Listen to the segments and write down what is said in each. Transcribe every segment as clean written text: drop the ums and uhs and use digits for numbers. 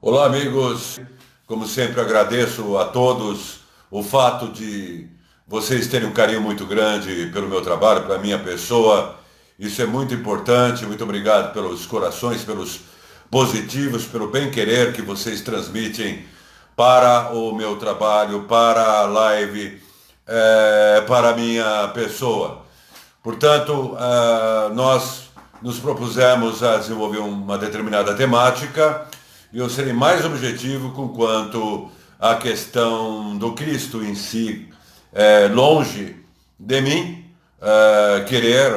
Olá, amigos. Como sempre, agradeço a todos o fato de vocês terem um carinho muito grande pelo meu trabalho, pela minha pessoa. Isso é muito importante. Muito obrigado pelos corações, pelos positivos, pelo bem-querer que vocês transmitem para o meu trabalho, para a live, para a minha pessoa. Portanto, nós nos propusemos a desenvolver uma determinada temática e eu serei mais objetivo com quanto à questão do Cristo em si, longe de mim querer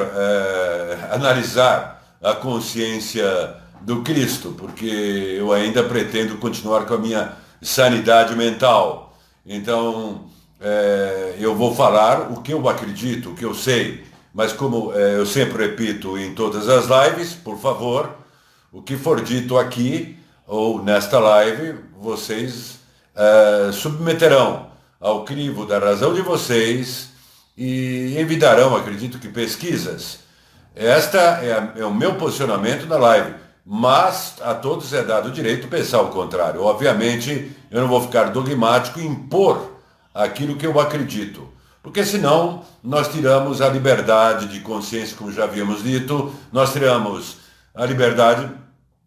analisar a consciência do Cristo, porque eu ainda pretendo continuar com a minha sanidade mental. Então, eu vou falar o que eu acredito, o que eu sei, mas como eu sempre repito em todas as lives, por favor, o que for dito aqui ou nesta live, vocês submeterão ao crivo da razão de vocês e envidarão, acredito que, pesquisas. Esta é o meu posicionamento na live, mas a todos é dado o direito de pensar o contrário. Obviamente, eu não vou ficar dogmático e impor aquilo que eu acredito, porque senão nós tiramos a liberdade de consciência, como já havíamos dito, nós tiramos a liberdade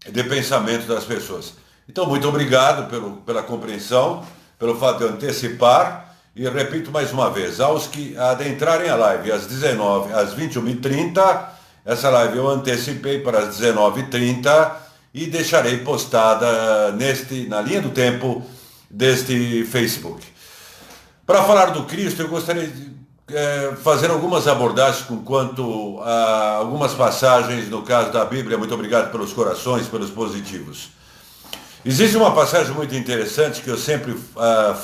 de pensamento das pessoas. Então, muito obrigado pela compreensão, pelo fato de eu antecipar, e repito mais uma vez, aos que adentrarem a live às 19, às 21h30, essa live eu antecipei para as 19h30 e deixarei postada na linha do tempo deste Facebook. Para falar do Cristo, eu gostaria de fazer algumas abordagens com quanto a algumas passagens no caso da Bíblia. Muito obrigado pelos corações, pelos positivos. Existe uma passagem muito interessante que eu sempre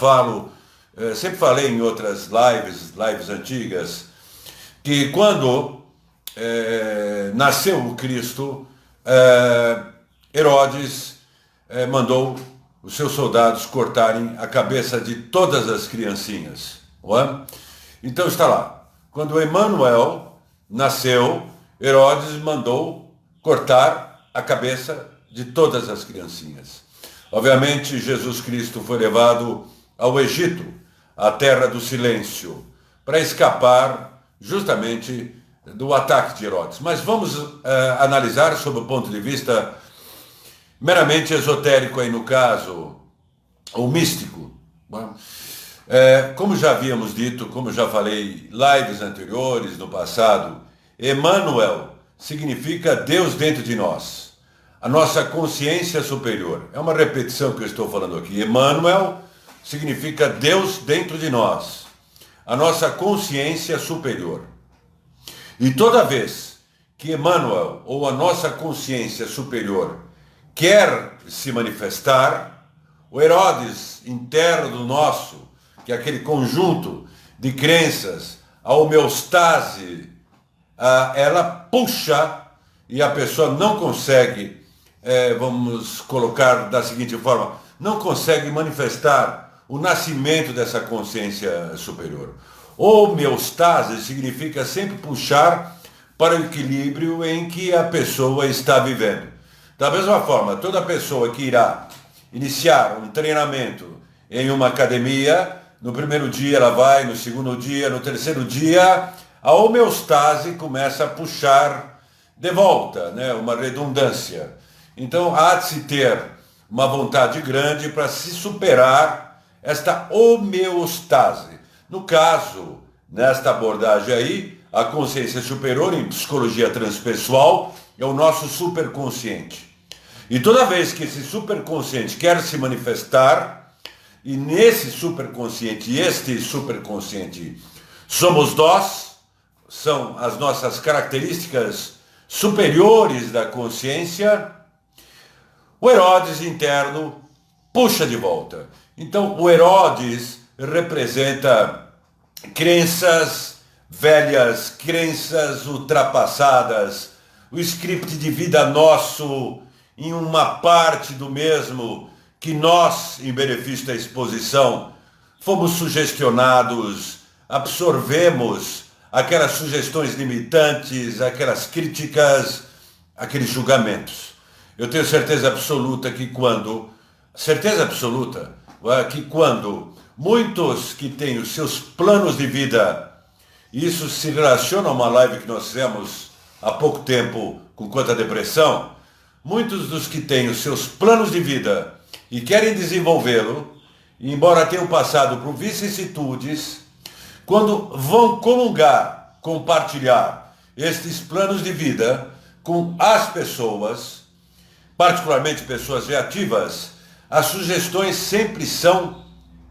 falo, sempre falei em outras lives antigas, que quando nasceu o Cristo, Herodes mandou os seus soldados cortarem a cabeça de todas as criancinhas. Não é? Então está lá. Quando Emanuel nasceu, Herodes mandou cortar a cabeça de todas as criancinhas. Obviamente, Jesus Cristo foi levado ao Egito, a terra do silêncio, para escapar justamente do ataque de Herodes. Mas vamos analisar sob o ponto de vista meramente esotérico aí no caso, ou místico. Como já havíamos dito, como já falei em lives anteriores, no passado, Emmanuel significa Deus dentro de nós, a nossa consciência superior. É uma repetição que eu estou falando aqui. Emmanuel significa Deus dentro de nós, a nossa consciência superior. E toda vez que Emmanuel, ou a nossa consciência superior, quer se manifestar, o Herodes interno do nosso, que é aquele conjunto de crenças, a homeostase, ela puxa e a pessoa não consegue, vamos colocar da seguinte forma, não consegue manifestar o nascimento dessa consciência superior. Homeostase significa sempre puxar para o equilíbrio em que a pessoa está vivendo. Da mesma forma, toda pessoa que irá iniciar um treinamento em uma academia, no primeiro dia ela vai, no segundo dia, no terceiro dia, a homeostase começa a puxar de volta, né? Uma redundância. Então há de se ter uma vontade grande para se superar esta homeostase. No caso, nesta abordagem aí, a consciência superior em psicologia transpessoal é o nosso superconsciente. E toda vez que esse superconsciente quer se manifestar, e nesse superconsciente, este superconsciente, somos nós, são as nossas características superiores da consciência, o Herodes interno puxa de volta. Então, o Herodes representa crenças velhas, crenças ultrapassadas, o script de vida nosso, em uma parte do mesmo, que nós, em benefício da exposição, fomos sugestionados, absorvemos aquelas sugestões limitantes, aquelas críticas, aqueles julgamentos. Eu tenho certeza absoluta que quando certeza absoluta que quando muitos que têm os seus planos de vida, isso se relaciona a uma live que nós fizemos há pouco tempo com quanto à depressão, muitos dos que têm os seus planos de vida e querem desenvolvê-lo, embora tenham passado por vicissitudes, quando vão comungar, compartilhar estes planos de vida com as pessoas, particularmente pessoas reativas, as sugestões sempre são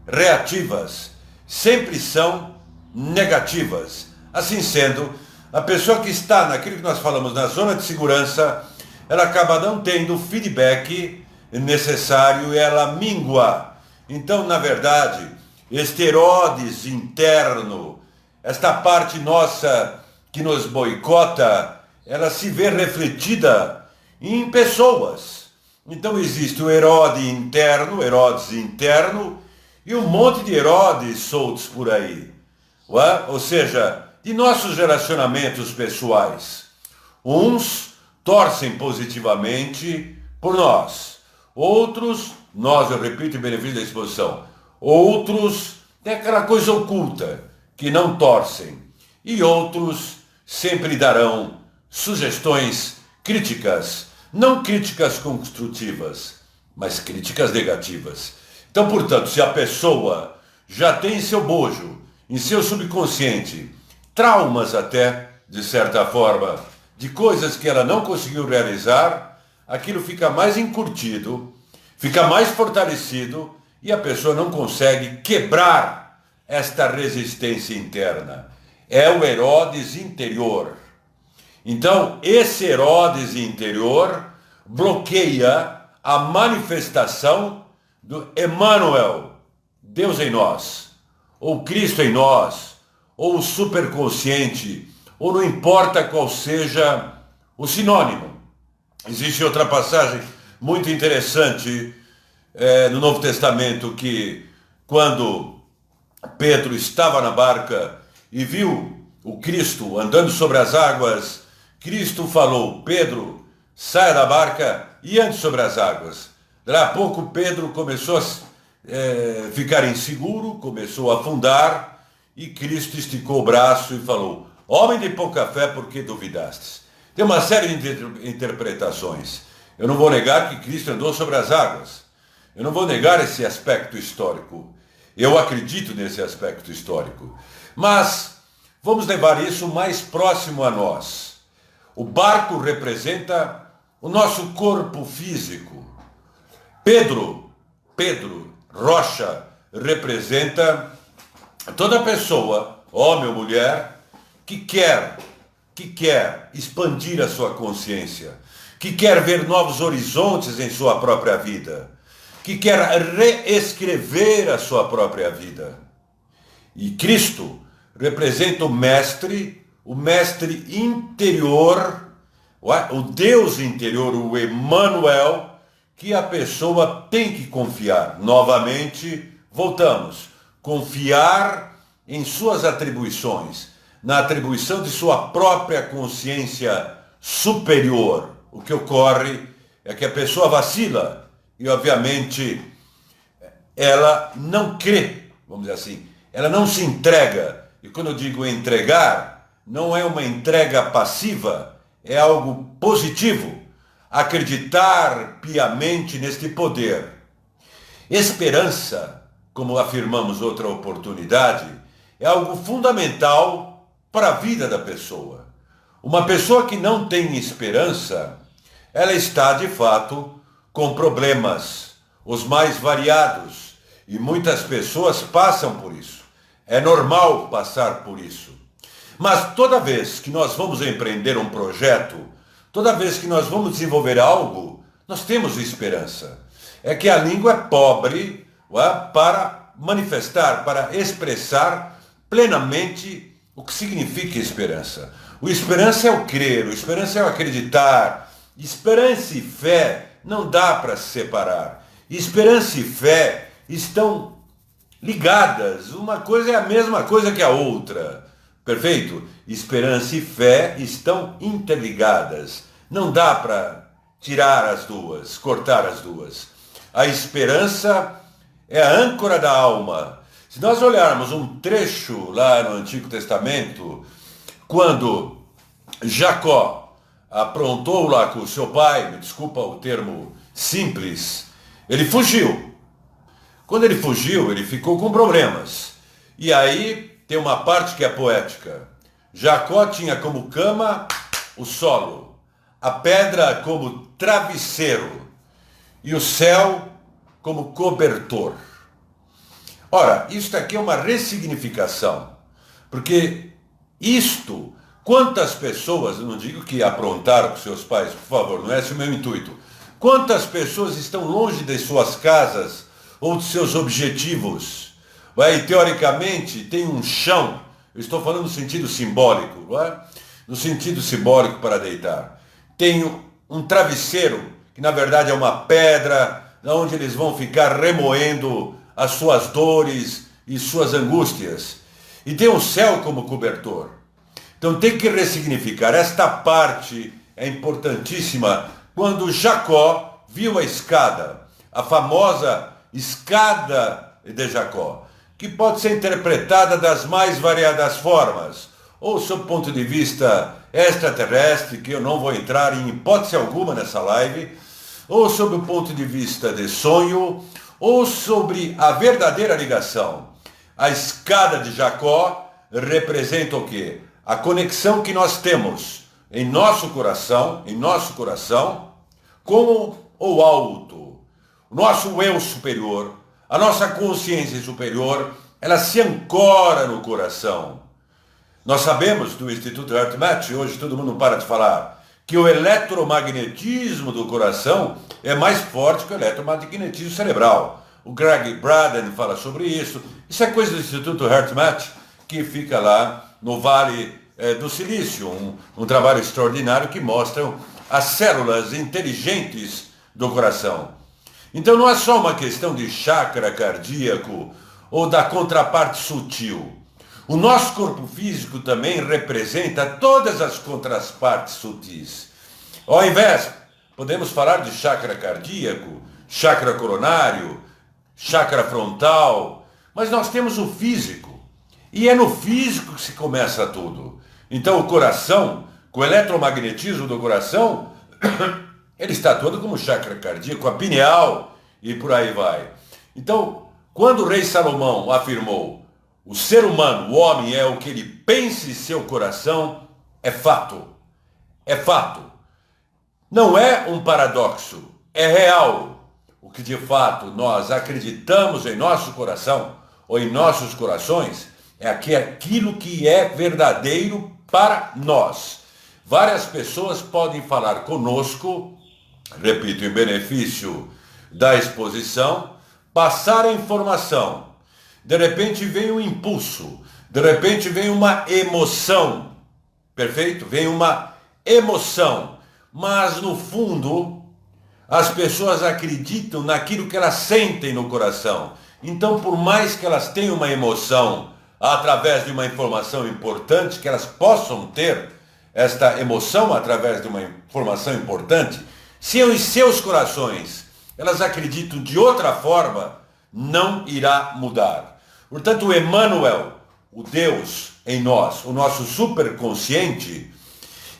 reativas, sempre são negativas. Assim sendo, a pessoa que está naquilo que nós falamos na zona de segurança, ela acaba não tendo o feedback necessário e ela mingua. Então, na verdade, este Herodes interno, esta parte nossa que nos boicota, ela se vê refletida em pessoas. Então existe o Herodes interno, e um monte de Herodes soltos por aí. Ou seja, de nossos relacionamentos pessoais. Uns torcem positivamente por nós. Outros, eu repito, em benefício da exposição, outros têm aquela coisa oculta, que não torcem. E outros sempre darão sugestões críticas, não críticas construtivas, mas críticas negativas. Então, portanto, se a pessoa já tem em seu bojo, em seu subconsciente, traumas até, de certa forma, de coisas que ela não conseguiu realizar, aquilo fica mais encurtido, fica mais fortalecido e a pessoa não consegue quebrar esta resistência interna. É o Herodes interior. Então, esse Herodes interior bloqueia a manifestação do Emmanuel, Deus em nós, ou Cristo em nós, ou o superconsciente, ou não importa qual seja o sinônimo. Existe outra passagem muito interessante no Novo Testamento que, quando Pedro estava na barca e viu o Cristo andando sobre as águas, Cristo falou: Pedro, saia da barca e ande sobre as águas. Daí a pouco Pedro começou a ficar inseguro, começou a afundar, e Cristo esticou o braço e falou: homem de pouca fé, por que duvidastes? Tem uma série de interpretações. Eu não vou negar que Cristo andou sobre as águas. Eu não vou negar esse aspecto histórico. Eu acredito nesse aspecto histórico. Mas vamos levar isso mais próximo a nós. O barco representa o nosso corpo físico. Pedro, rocha, representa toda pessoa, homem ou mulher, que quer expandir a sua consciência, que quer ver novos horizontes em sua própria vida, que quer reescrever a sua própria vida. E Cristo representa o mestre interior, o Deus interior, o Emmanuel, que a pessoa tem que confiar. Novamente, voltamos. Confiar em suas atribuições, na atribuição de sua própria consciência superior. O que ocorre é que a pessoa vacila e, obviamente, ela não crê, vamos dizer assim, ela não se entrega. E quando eu digo entregar, não é uma entrega passiva, é algo positivo. Acreditar piamente neste poder. Esperança, como afirmamos outra oportunidade, é algo fundamental para a vida da pessoa. Uma pessoa que não tem esperança, ela está de fato com problemas, os mais variados, e muitas pessoas passam por isso. É normal passar por isso. Mas toda vez que nós vamos empreender um projeto, toda vez que nós vamos desenvolver algo, nós temos esperança. É que a língua é pobre para manifestar, para expressar plenamente o que significa esperança. O esperança é o crer, o esperança é o acreditar. Esperança e fé não dá para se separar. Esperança e fé estão ligadas. Uma coisa é a mesma coisa que a outra. Perfeito? Esperança e fé estão interligadas. Não dá para tirar as duas, cortar as duas. A esperança é a âncora da alma. Se nós olharmos um trecho lá no Antigo Testamento, quando Jacó aprontou lá com o seu pai, me desculpa o termo simples, ele fugiu. Quando ele fugiu, ele ficou com problemas. E aí tem uma parte que é poética. Jacó tinha como cama o solo, a pedra como travesseiro e o céu como cobertor. Ora, isto aqui é uma ressignificação, porque isto, quantas pessoas, eu não digo que aprontaram com seus pais, por favor, não é esse o meu intuito, quantas pessoas estão longe de suas casas ou de seus objetivos, e teoricamente tem um chão, eu estou falando no sentido simbólico, não é? No sentido simbólico para deitar, tem um travesseiro, que na verdade é uma pedra, onde eles vão ficar remoendo as suas dores e suas angústias. E tem o céu como cobertor. Então tem que ressignificar. Esta parte é importantíssima. Quando Jacó viu a escada, a famosa escada de Jacó, que pode ser interpretada das mais variadas formas, ou sob o ponto de vista extraterrestre, que eu não vou entrar em hipótese alguma nessa live, ou sob o ponto de vista de sonho, ou sobre a verdadeira ligação. A escada de Jacó representa o quê? A conexão que nós temos em nosso coração com o alto. O nosso eu superior, a nossa consciência superior, ela se ancora no coração. Nós sabemos do Instituto HeartMath, hoje todo mundo não para de falar, que o eletromagnetismo do coração é mais forte que o eletromagnetismo cerebral. O Greg Braden fala sobre isso. Isso é coisa do Instituto HeartMath, que fica lá no Vale do Silício, um trabalho extraordinário que mostra as células inteligentes do coração. Então não é só uma questão de chakra cardíaco ou da contraparte sutil. O nosso corpo físico também representa todas as contrapartes sutis. Ao invés, podemos falar de chakra cardíaco, chakra coronário, chakra frontal, mas nós temos o físico. E é no físico que se começa tudo. Então o coração, com o eletromagnetismo do coração, ele está todo como chakra cardíaco, a pineal e por aí vai. Então, quando o rei Salomão afirmou o ser humano, o homem, é o que ele pensa em seu coração, é fato. É fato. Não é um paradoxo, é real. O que de fato nós acreditamos em nosso coração, ou em nossos corações, é aquilo que é verdadeiro para nós. Várias pessoas podem falar conosco, repito, em benefício da exposição, passar a informação. De repente vem um impulso, de repente vem uma emoção, perfeito? Vem uma emoção, mas no fundo as pessoas acreditam naquilo que elas sentem no coração. Então, por mais que elas tenham uma emoção através de uma informação importante, que elas possam ter esta emoção através de uma informação importante, se em seus corações elas acreditam de outra forma, não irá mudar. Portanto, o Emmanuel, o Deus em nós, o nosso superconsciente,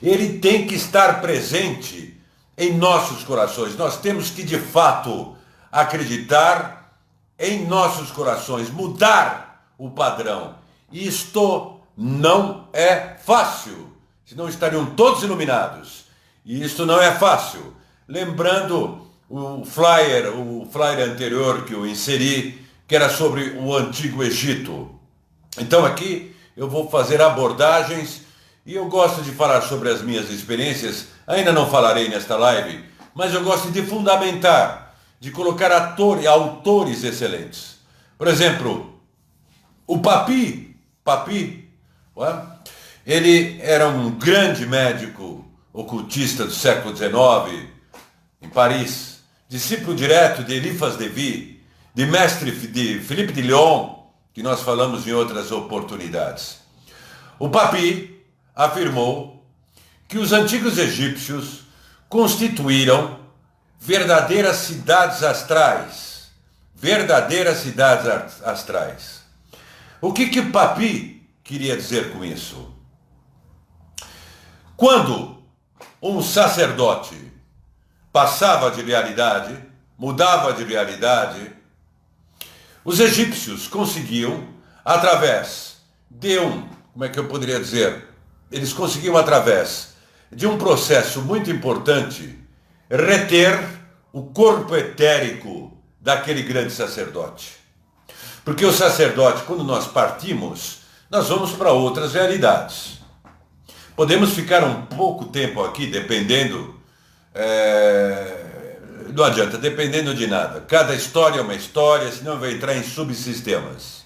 ele tem que estar presente em nossos corações. Nós temos que, de fato, acreditar em nossos corações, mudar o padrão. Isto não é fácil, senão estariam todos iluminados. E isto não é fácil. Lembrando o flyer anterior que eu inseri, que era sobre o Antigo Egito. Então aqui eu vou fazer abordagens e eu gosto de falar sobre as minhas experiências. Ainda não falarei nesta live, mas eu gosto de fundamentar, de colocar autores excelentes. Por exemplo, o Papi, ele era um grande médico ocultista do século XIX, em Paris, discípulo direto de Eliphas Lévi, de mestre de Philippe de Lyon, que nós falamos em outras oportunidades. O Papi afirmou que os antigos egípcios constituíram verdadeiras cidades astrais. Verdadeiras cidades astrais. O que o Papi queria dizer com isso? Quando um sacerdote passava de realidade, mudava de realidade, os egípcios conseguiam, através de como é que eu poderia dizer? Eles conseguiam, através de um processo muito importante, reter o corpo etérico daquele grande sacerdote. Porque o sacerdote, quando nós partimos, nós vamos para outras realidades. Podemos ficar um pouco tempo aqui, dependendo, não adianta, dependendo de nada. Cada história é uma história, senão vai entrar em subsistemas.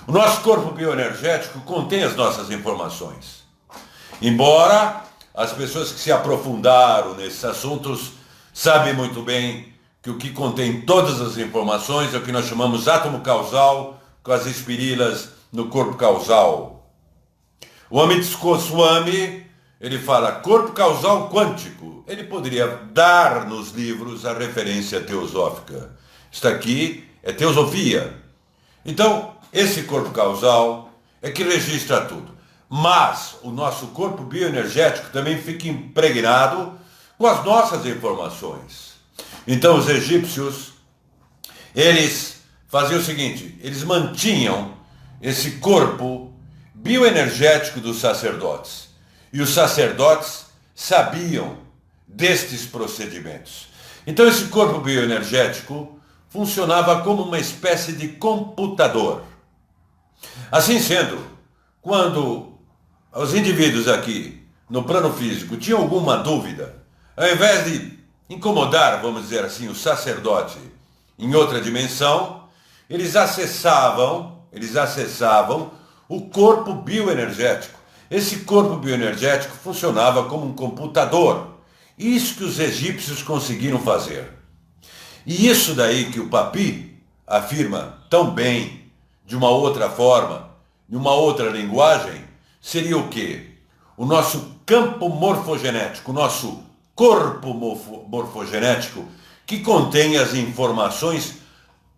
O nosso corpo bioenergético contém as nossas informações. Embora as pessoas que se aprofundaram nesses assuntos sabem muito bem que o que contém todas as informações é o que nós chamamos átomo causal, com as espirilas no corpo causal. O Amit Goswami, ele fala corpo causal quântico. Ele poderia dar nos livros a referência teosófica. Isto aqui é teosofia. Então, esse corpo causal é que registra tudo. Mas o nosso corpo bioenergético também fica impregnado com as nossas informações. Então, os egípcios, eles faziam o seguinte, eles mantinham esse corpo bioenergético dos sacerdotes. E os sacerdotes sabiam destes procedimentos. Então esse corpo bioenergético funcionava como uma espécie de computador. Assim sendo, quando os indivíduos aqui no plano físico tinham alguma dúvida, ao invés de incomodar, vamos dizer assim, o sacerdote em outra dimensão, eles acessavam o corpo bioenergético. Esse corpo bioenergético funcionava como um computador. Isso que os egípcios conseguiram fazer. E isso daí que o Papi afirma tão bem, de uma outra forma, de uma outra linguagem, seria o quê? O nosso campo morfogenético, o nosso corpo morfogenético, que contém as informações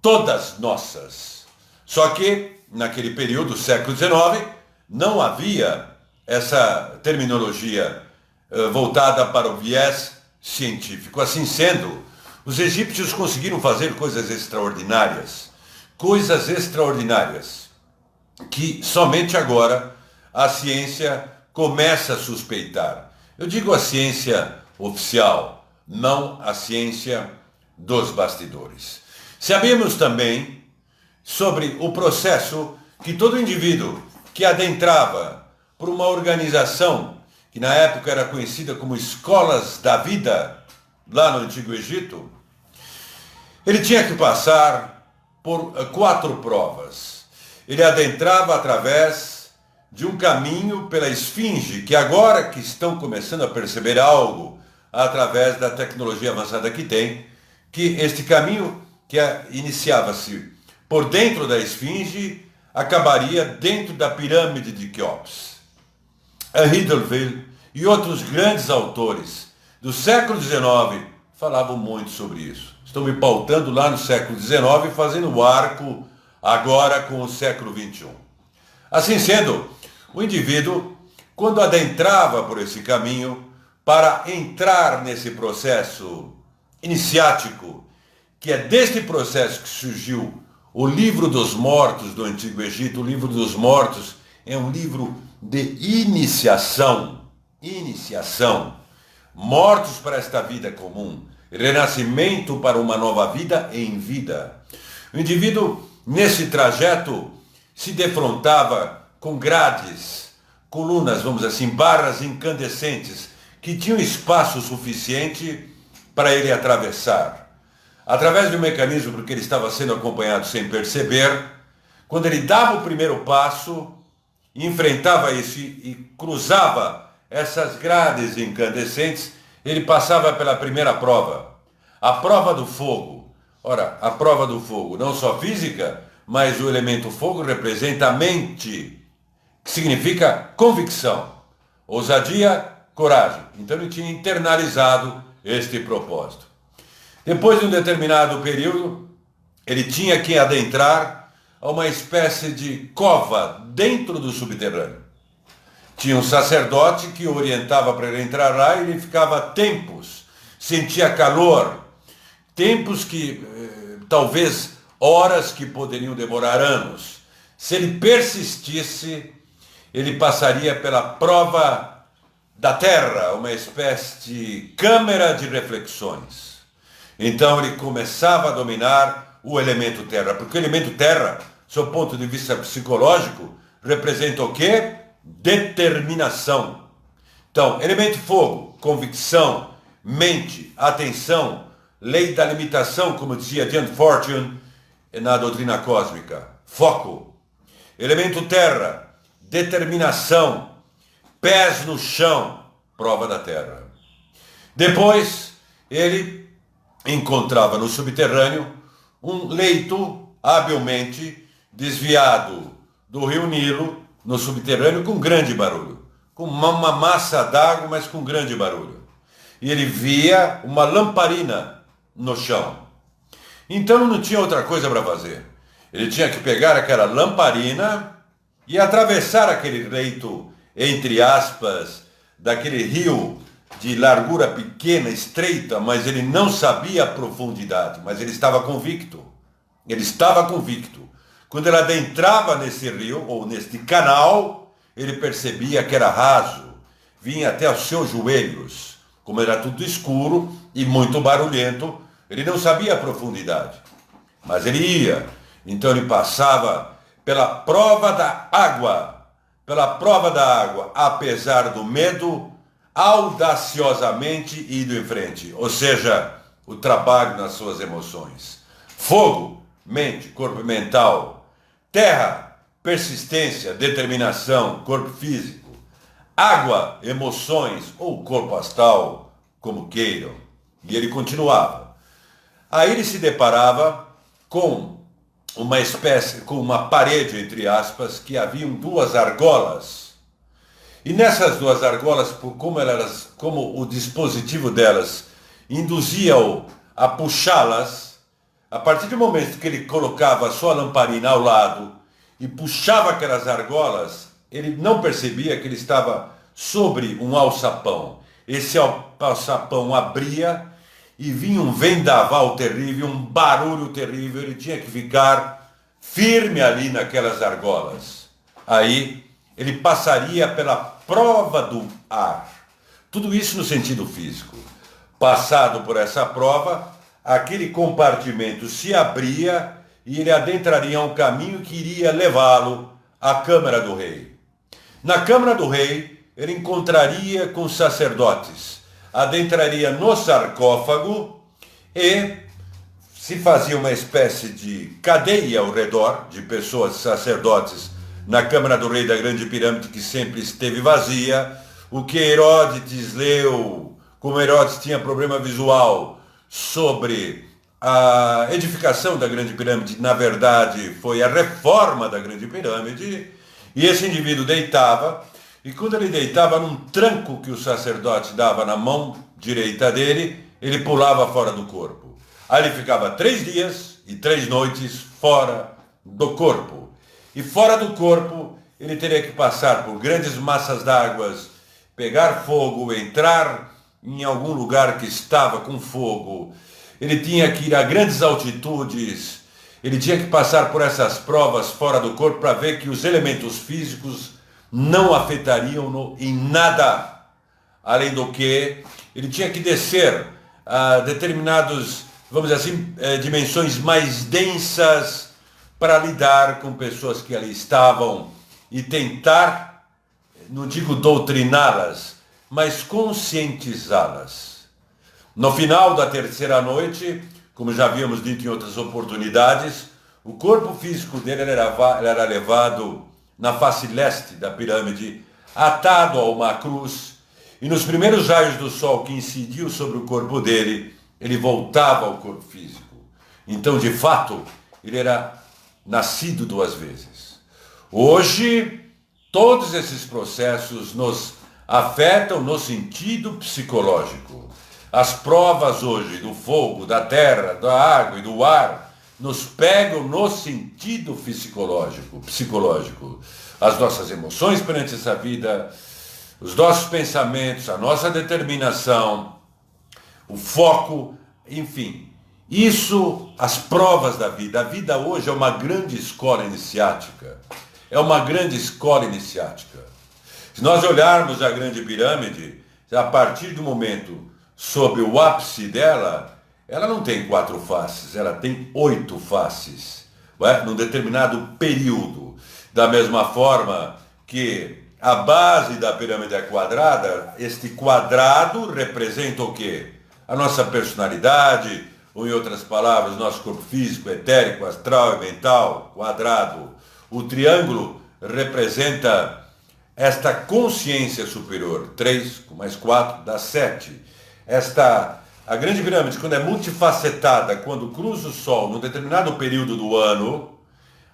todas nossas. Só que, naquele período, século XIX, não havia essa terminologia voltada para o viés científico. Assim sendo, os egípcios conseguiram fazer coisas extraordinárias, que somente agora a ciência começa a suspeitar. Eu digo a ciência oficial, não a ciência dos bastidores. Sabemos também sobre o processo que todo indivíduo que adentrava por uma organização que na época era conhecida como Escolas da Vida, lá no Antigo Egito, ele tinha que passar por 4 provas. Ele adentrava através de um caminho pela esfinge, que agora que estão começando a perceber algo através da tecnologia avançada que tem, que este caminho que iniciava-se por dentro da esfinge, acabaria dentro da pirâmide de Quéops. Henri Delville e outros grandes autores do século XIX falavam muito sobre isso. Estão me pautando lá no século XIX e fazendo o arco agora com o século XXI. Assim sendo, o indivíduo, quando adentrava por esse caminho, para entrar nesse processo iniciático, que é deste processo que surgiu o Livro dos Mortos do Antigo Egito. O Livro dos Mortos é um livro de iniciação. Mortos para esta vida comum, renascimento para uma nova vida em vida. O indivíduo, nesse trajeto, se defrontava com grades, colunas, vamos dizer assim, barras incandescentes, que tinham espaço suficiente para ele atravessar. Através de um mecanismo porque ele estava sendo acompanhado sem perceber, quando ele dava o primeiro passo, enfrentava isso e cruzava essas grades incandescentes, ele passava pela primeira prova, a prova do fogo. Ora, a prova do fogo, não só física, mas o elemento fogo representa a mente, que significa convicção, ousadia, coragem. Então ele tinha internalizado este propósito. Depois de um determinado período, ele tinha que adentrar a uma espécie de cova dentro do subterrâneo. Tinha um sacerdote que o orientava para ele entrar lá e ele ficava tempos, sentia calor, tempos que, talvez horas que poderiam demorar anos. Se ele persistisse, ele passaria pela prova da terra, uma espécie de câmara de reflexões. Então ele começava a dominar o elemento terra, porque o elemento terra, do seu ponto de vista psicológico, representa o quê? Determinação. Então, elemento fogo, convicção, mente, atenção, lei da limitação, como dizia John Fortune na doutrina cósmica, foco. Elemento terra, determinação, pés no chão, prova da terra. Depois, ele encontrava no subterrâneo um leito habilmente desviado do rio Nilo, no subterrâneo, com grande barulho, com uma massa d'água, mas com grande barulho. E ele via uma lamparina no chão. Então não tinha outra coisa para fazer. Ele tinha que pegar aquela lamparina e atravessar aquele leito, entre aspas, daquele rio de largura pequena, estreita, mas ele não sabia a profundidade, mas ele estava convicto. Ele estava convicto. Quando ele adentrava nesse rio, ou neste canal, ele percebia que era raso, vinha até os seus joelhos. Como era tudo escuro e muito barulhento, ele não sabia a profundidade. Mas ele ia. Então ele passava pela prova da água. Pela prova da água, apesar do medo, audaciosamente indo em frente. Ou seja, o trabalho nas suas emoções. Fogo, mente, corpo mental. Terra, persistência, determinação, corpo físico. Água, emoções ou corpo astral, como queiram. E ele continuava. Aí ele se deparava com uma espécie, com uma parede, entre aspas, que haviam duas argolas. E nessas duas argolas, como o dispositivo delas induzia-o a puxá-las, a partir do momento que ele colocava a sua lamparina ao lado e puxava aquelas argolas, ele não percebia que ele estava sobre um alçapão. Esse alçapão abria e vinha um vendaval terrível, um barulho terrível, ele tinha que ficar firme ali naquelas argolas. Aí ele passaria pela prova do ar. Tudo isso no sentido físico. Passado por essa prova, aquele compartimento se abria e ele adentraria um caminho que iria levá-lo à Câmara do Rei. Na Câmara do Rei, ele encontraria com os sacerdotes, adentraria no sarcófago e se fazia uma espécie de cadeia ao redor de pessoas, sacerdotes, na Câmara do Rei da Grande Pirâmide, que sempre esteve vazia. O que Heródoto leu, como Heródoto tinha problema visual, sobre a edificação da Grande Pirâmide, na verdade, foi a reforma da Grande Pirâmide, e esse indivíduo deitava, e quando ele deitava num tranco que o sacerdote dava na mão direita dele, ele pulava fora do corpo. Aí ele ficava 3 dias e 3 noites fora do corpo. E fora do corpo, ele teria que passar por grandes massas d'água, pegar fogo, entrar em algum lugar que estava com fogo. Ele tinha que ir a grandes altitudes. Ele tinha que passar por essas provas fora do corpo para ver que os elementos físicos não afetariam-no em nada. Além do que, ele tinha que descer a determinados, vamos dizer assim, dimensões mais densas para lidar com pessoas que ali estavam e tentar, não digo doutriná-las, mas conscientizá-las. No final da terceira noite, como já havíamos dito em outras oportunidades, o corpo físico dele era levado na face leste da pirâmide, atado a uma cruz, e nos primeiros raios do sol que incidiam sobre o corpo dele, ele voltava ao corpo físico. Então, de fato, ele era nascido 2 vezes. Hoje, todos esses processos nos afetam no sentido psicológico. As provas hoje do fogo, da terra, da água e do ar nos pegam no sentido psicológico. As nossas emoções perante essa vida, os nossos pensamentos, a nossa determinação, o foco, enfim. Isso, as provas da vida. A vida hoje é uma grande escola iniciática. É uma grande escola iniciática. Se nós olharmos a Grande Pirâmide, a partir do momento sob o ápice dela, ela não tem 4 faces, ela tem 8 faces, num determinado período. Da mesma forma que a base da pirâmide é quadrada, este quadrado representa o quê? A nossa personalidade, ou em outras palavras, nosso corpo físico, etérico, astral e mental, quadrado. O triângulo representa esta consciência superior, 3 com mais 4 dá 7. A Grande Pirâmide, quando é multifacetada, quando cruza o Sol num determinado período do ano,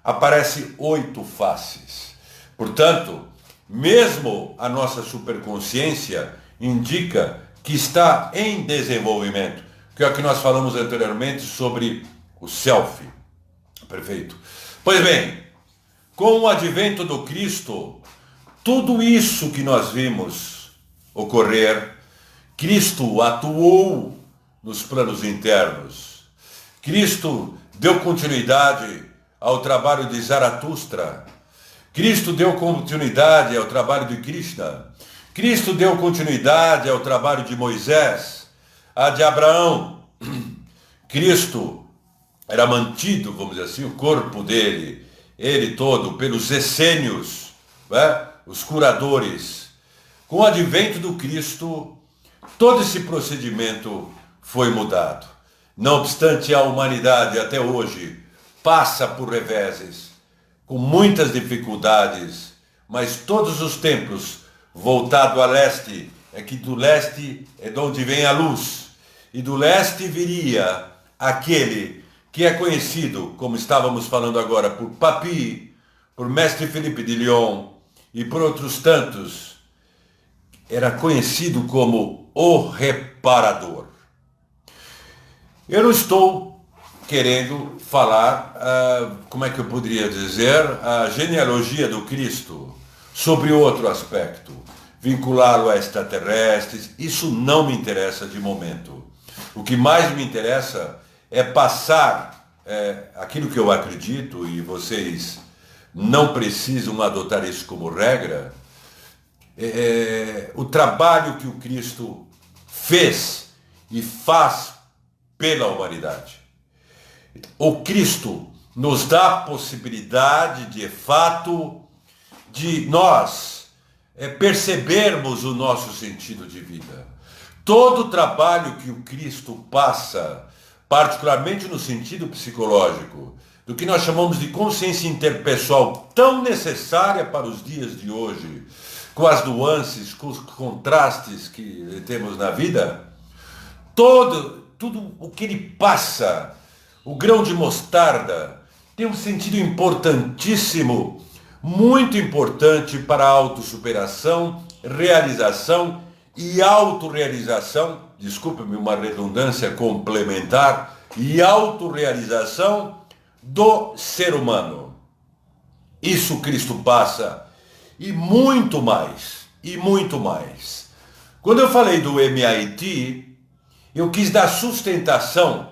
aparece 8 faces. Portanto, mesmo a nossa superconsciência indica que está em desenvolvimento, que é o que nós falamos anteriormente sobre o self. Perfeito. Pois bem, com o advento do Cristo, tudo isso que nós vimos ocorrer, Cristo atuou nos planos internos. Cristo deu continuidade ao trabalho de Zaratustra. Cristo deu continuidade ao trabalho de Krishna. Cristo deu continuidade ao trabalho de Moisés, a de Abraão. Cristo era mantido, vamos dizer assim, o corpo dele, ele todo, pelos essênios, os curadores. Com o advento do Cristo, todo esse procedimento foi mudado. Não obstante, a humanidade até hoje passa por reveses, com muitas dificuldades, mas todos os templos voltados a leste, é que do leste é de onde vem a luz, e do leste viria aquele que é conhecido, como estávamos falando agora, por Papi, por Mestre Felipe de Lyon e por outros tantos, era conhecido como o reparador. Eu não estou querendo falar, como é que eu poderia dizer, a genealogia do Cristo sobre outro aspecto, vinculá-lo a extraterrestres, isso não me interessa de momento. O que mais me interessa é passar aquilo que eu acredito, e vocês não precisam adotar isso como regra, o trabalho que o Cristo fez e faz pela humanidade. O Cristo nos dá a possibilidade, de fato, de nós percebermos o nosso sentido de vida. Todo o trabalho que o Cristo passa, particularmente no sentido psicológico, do que nós chamamos de consciência interpessoal, tão necessária para os dias de hoje, com as nuances, com os contrastes que temos na vida, tudo o que ele passa, o grão de mostarda, tem um sentido importantíssimo, muito importante para a autossuperação, realização e autorrealização, desculpe-me uma redundância complementar, e autorrealização do ser humano. Isso Cristo passa, e muito mais, e muito mais. Quando eu falei do MIT, eu quis dar sustentação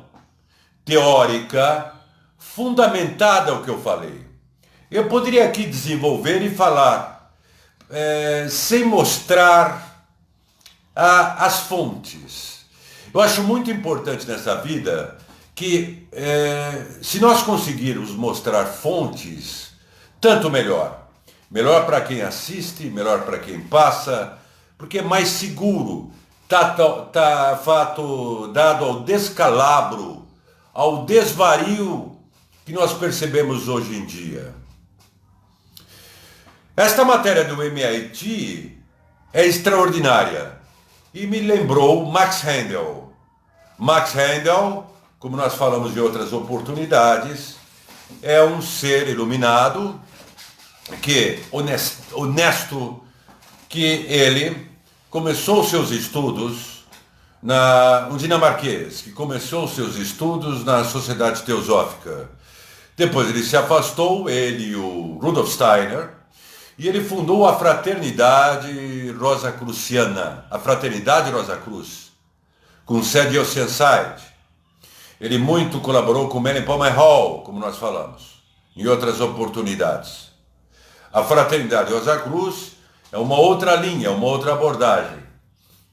teórica, fundamentada ao que eu falei. Eu poderia aqui desenvolver e falar, sem mostrar as fontes. Eu acho muito importante nessa vida que, se nós conseguirmos mostrar fontes, tanto melhor. Melhor para quem assiste, melhor para quem passa, porque é mais seguro. Tá fato dado ao descalabro, ao desvario que nós percebemos hoje em dia. Esta matéria do MIT é extraordinária e me lembrou Max Handel. Max Handel, como nós falamos em outras oportunidades, é um ser iluminado, honesto, que ele começou seus estudos um dinamarquês que começou seus estudos na Sociedade Teosófica. Depois ele se afastou, ele e o Rudolf Steiner, e ele fundou a Fraternidade Rosacruciana, a Fraternidade Rosa Cruz, com sede em Oceanside. Ele muito colaborou com Melanie Palmer Hall, como nós falamos, em outras oportunidades. A Fraternidade Rosa Cruz é uma outra linha, uma outra abordagem.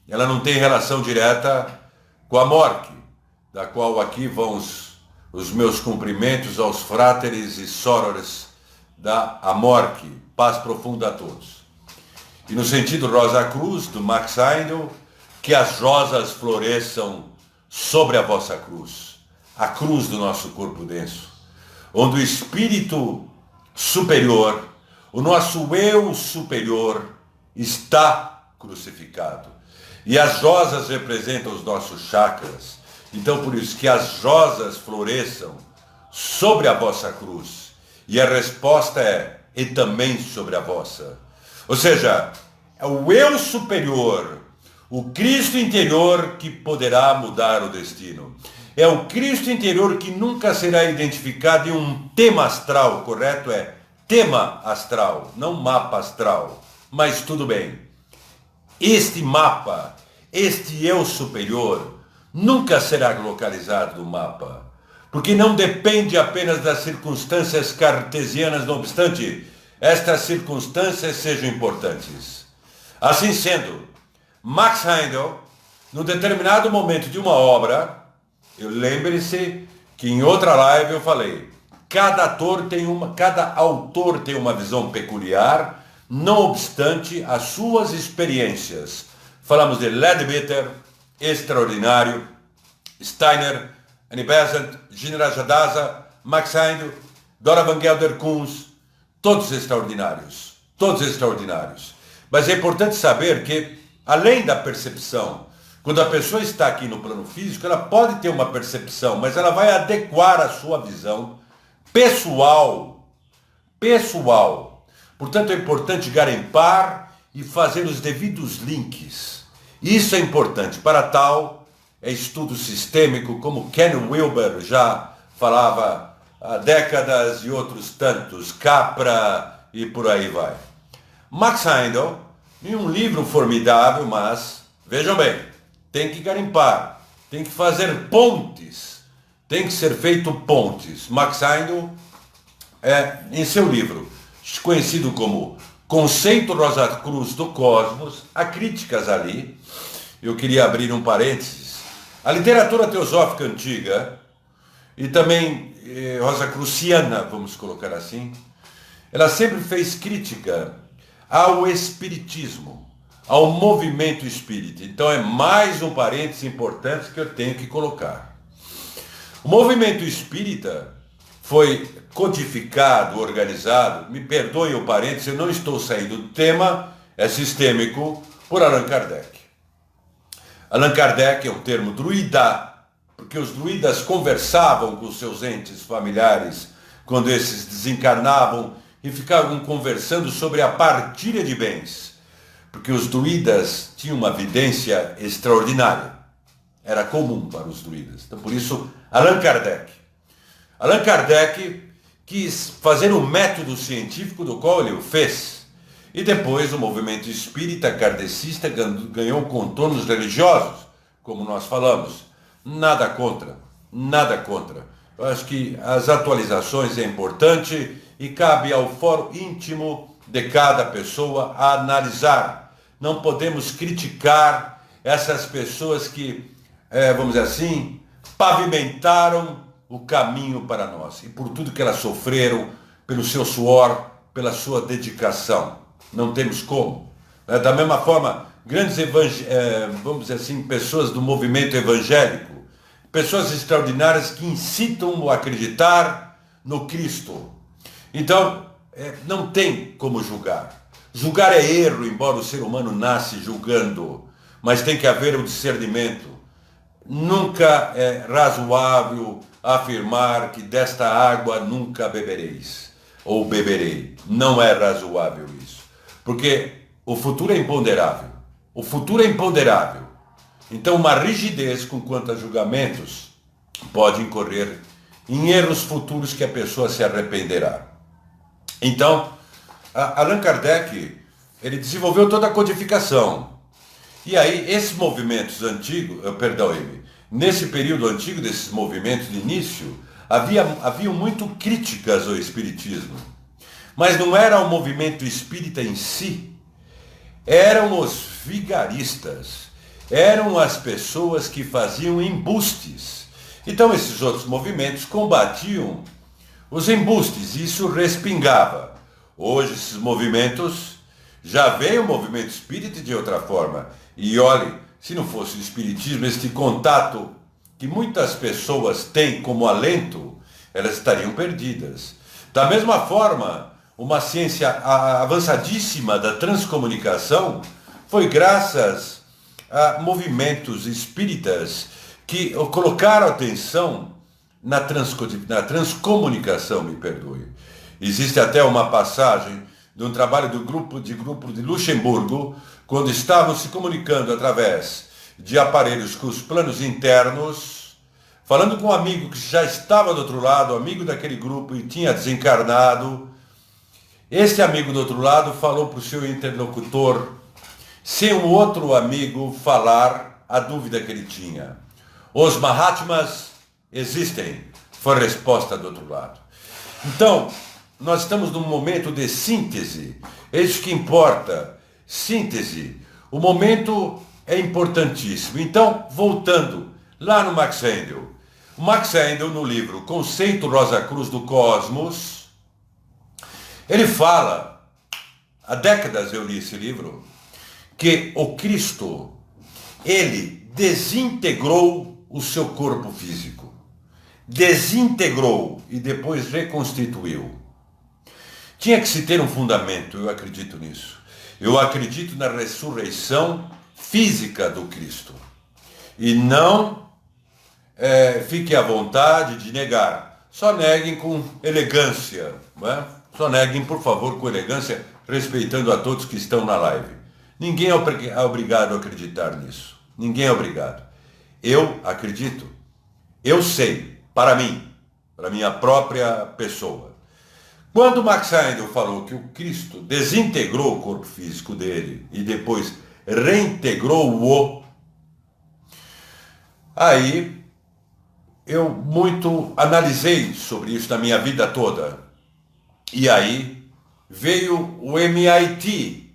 Ela não tem relação direta com a morte, da qual aqui vão os meus cumprimentos aos fráteres e sorores da Amorque, paz profunda a todos. E no sentido Rosa Cruz, do Max Heindel, que as rosas floresçam sobre a vossa cruz, a cruz do nosso corpo denso, onde o espírito superior, o nosso eu superior, está crucificado. E as rosas representam os nossos chakras. Então, por isso que as rosas floresçam sobre a vossa cruz. E a resposta é, e também sobre a vossa. Ou seja, é o eu superior, o Cristo interior que poderá mudar o destino. É o Cristo interior que nunca será identificado em um tema astral, correto? É tema astral, não mapa astral. Mas tudo bem. Este mapa, este eu superior, nunca será localizado no mapa, porque não depende apenas das circunstâncias cartesianas, não obstante estas circunstâncias sejam importantes. Assim sendo, Max Heindel, num determinado momento de uma obra, lembre-se que em outra live eu falei, cada autor tem uma visão peculiar, não obstante as suas experiências. Falamos de Leadbeater, extraordinário, Steiner, Annie Besant, General Jadaza, Max Heindel, Dora Van Gelder Koons, todos extraordinários, todos extraordinários. Mas é importante saber que, além da percepção, quando a pessoa está aqui no plano físico, ela pode ter uma percepção, mas ela vai adequar a sua visão pessoal. Portanto, é importante garimpar e fazer os devidos links. Isso é importante. Para tal, é estudo sistêmico, como Ken Wilber já falava há décadas e outros tantos, Capra e por aí vai. Max Heindel, em um livro formidável, mas, vejam bem, tem que garimpar, tem que fazer pontes, tem que ser feito pontes. Max Heindel, em seu livro, conhecido como Conceito Rosa Cruz do Cosmos, há críticas ali. Eu queria abrir um parênteses. A literatura teosófica antiga, e também rosacruciana, vamos colocar assim, ela sempre fez crítica ao espiritismo, ao movimento espírita. Então é mais um parênteses importante que eu tenho que colocar. O movimento espírita foi codificado, organizado, me perdoem o parênteses, eu não estou saindo do tema, é sistêmico, por Allan Kardec. Allan Kardec é o termo druida, porque os druidas conversavam com seus entes familiares quando esses desencarnavam e ficavam conversando sobre a partilha de bens, porque os druidas tinham uma vidência extraordinária. Era comum para os druidas. Então, por isso, Allan Kardec quis fazer um método científico do qual ele o fez. E depois o movimento espírita kardecista ganhou contornos religiosos, como nós falamos. Nada contra. Eu acho que as atualizações é importante e cabe ao fórum íntimo de cada pessoa a analisar. Não podemos criticar essas pessoas que, vamos dizer assim, pavimentaram o caminho para nós. E por tudo que elas sofreram, pelo seu suor, pela sua dedicação. Não temos como. Da mesma forma, grandes vamos dizer assim, pessoas do movimento evangélico, pessoas extraordinárias que incitam a acreditar no Cristo. Então, não tem como julgar. Julgar é erro, embora o ser humano nasce julgando, mas tem que haver o discernimento. Nunca é razoável afirmar que desta água nunca bebereis, ou beberei. Não é razoável isso, porque o futuro é imponderável. Então, uma rigidez com quanto a julgamentos pode incorrer em erros futuros que a pessoa se arrependerá. Então, Allan Kardec, ele desenvolveu toda a codificação. E aí, esses movimentos antigos, nesse período antigo desses movimentos de início, haviam muito críticas ao espiritismo. Mas não era o movimento espírita em si, eram os vigaristas, eram as pessoas que faziam embustes. Então esses outros movimentos combatiam os embustes, e isso respingava. Hoje esses movimentos, já veio o movimento espírita de outra forma. E olhe, se não fosse o espiritismo, este contato que muitas pessoas têm como alento, elas estariam perdidas. Da mesma forma, uma ciência avançadíssima da transcomunicação foi graças a movimentos espíritas que colocaram atenção na transcomunicação, me perdoe. Existe até uma passagem de um trabalho do grupo de Luxemburgo, quando estavam se comunicando através de aparelhos com os planos internos, falando com um amigo que já estava do outro lado, amigo daquele grupo e tinha desencarnado. Este amigo do outro lado falou para o seu interlocutor, sem um outro amigo falar a dúvida que ele tinha. Os Mahatmas existem, foi a resposta do outro lado. Então, nós estamos num momento de síntese, é isso que importa, síntese. O momento é importantíssimo. Então, voltando lá no Max Handel. O Max Handel, no livro Conceito Rosa Cruz do Cosmos, ele fala, há décadas eu li esse livro, que o Cristo, ele desintegrou o seu corpo físico. Desintegrou e depois reconstituiu. Tinha que se ter um fundamento, eu acredito nisso. Eu acredito na ressurreição física do Cristo. E não fique à vontade de negar. Só neguem com elegância. Não é? Só neguem, por favor, com elegância, respeitando a todos que estão na live. Ninguém é obrigado a acreditar nisso. Ninguém é obrigado. Eu acredito. Eu sei, para mim, para minha própria pessoa. Quando Max Handel falou que o Cristo desintegrou o corpo físico dele e depois reintegrou-o, aí eu muito analisei sobre isso na minha vida toda. E aí veio o MIT.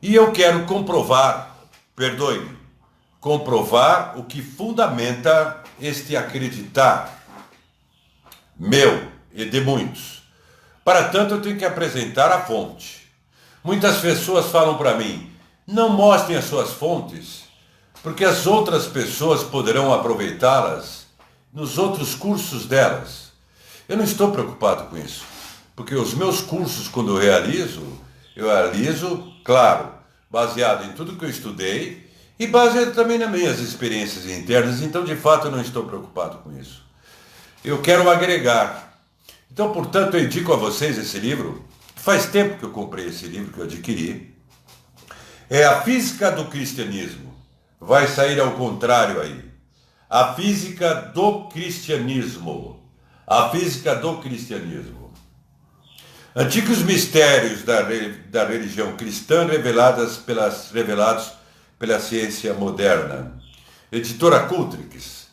E eu quero comprovar, perdoe-me, comprovar o que fundamenta este acreditar meu e de muitos. Para tanto, eu tenho que apresentar a fonte. Muitas pessoas falam para mim, não mostrem as suas fontes, porque as outras pessoas poderão aproveitá-las nos outros cursos delas. Eu não estou preocupado com isso, porque os meus cursos, quando eu realizo, claro, baseado em tudo que eu estudei e baseado também nas minhas experiências internas, então de fato eu não estou preocupado com isso. Eu quero agregar. Então, portanto, eu indico a vocês esse livro. Faz tempo que eu comprei esse livro, que eu adquiri. É A Física do Cristianismo. Vai sair ao contrário aí. A Física do Cristianismo. A Física do Cristianismo. Antigos mistérios da religião cristã revelados pela ciência moderna. Editora Cultrix,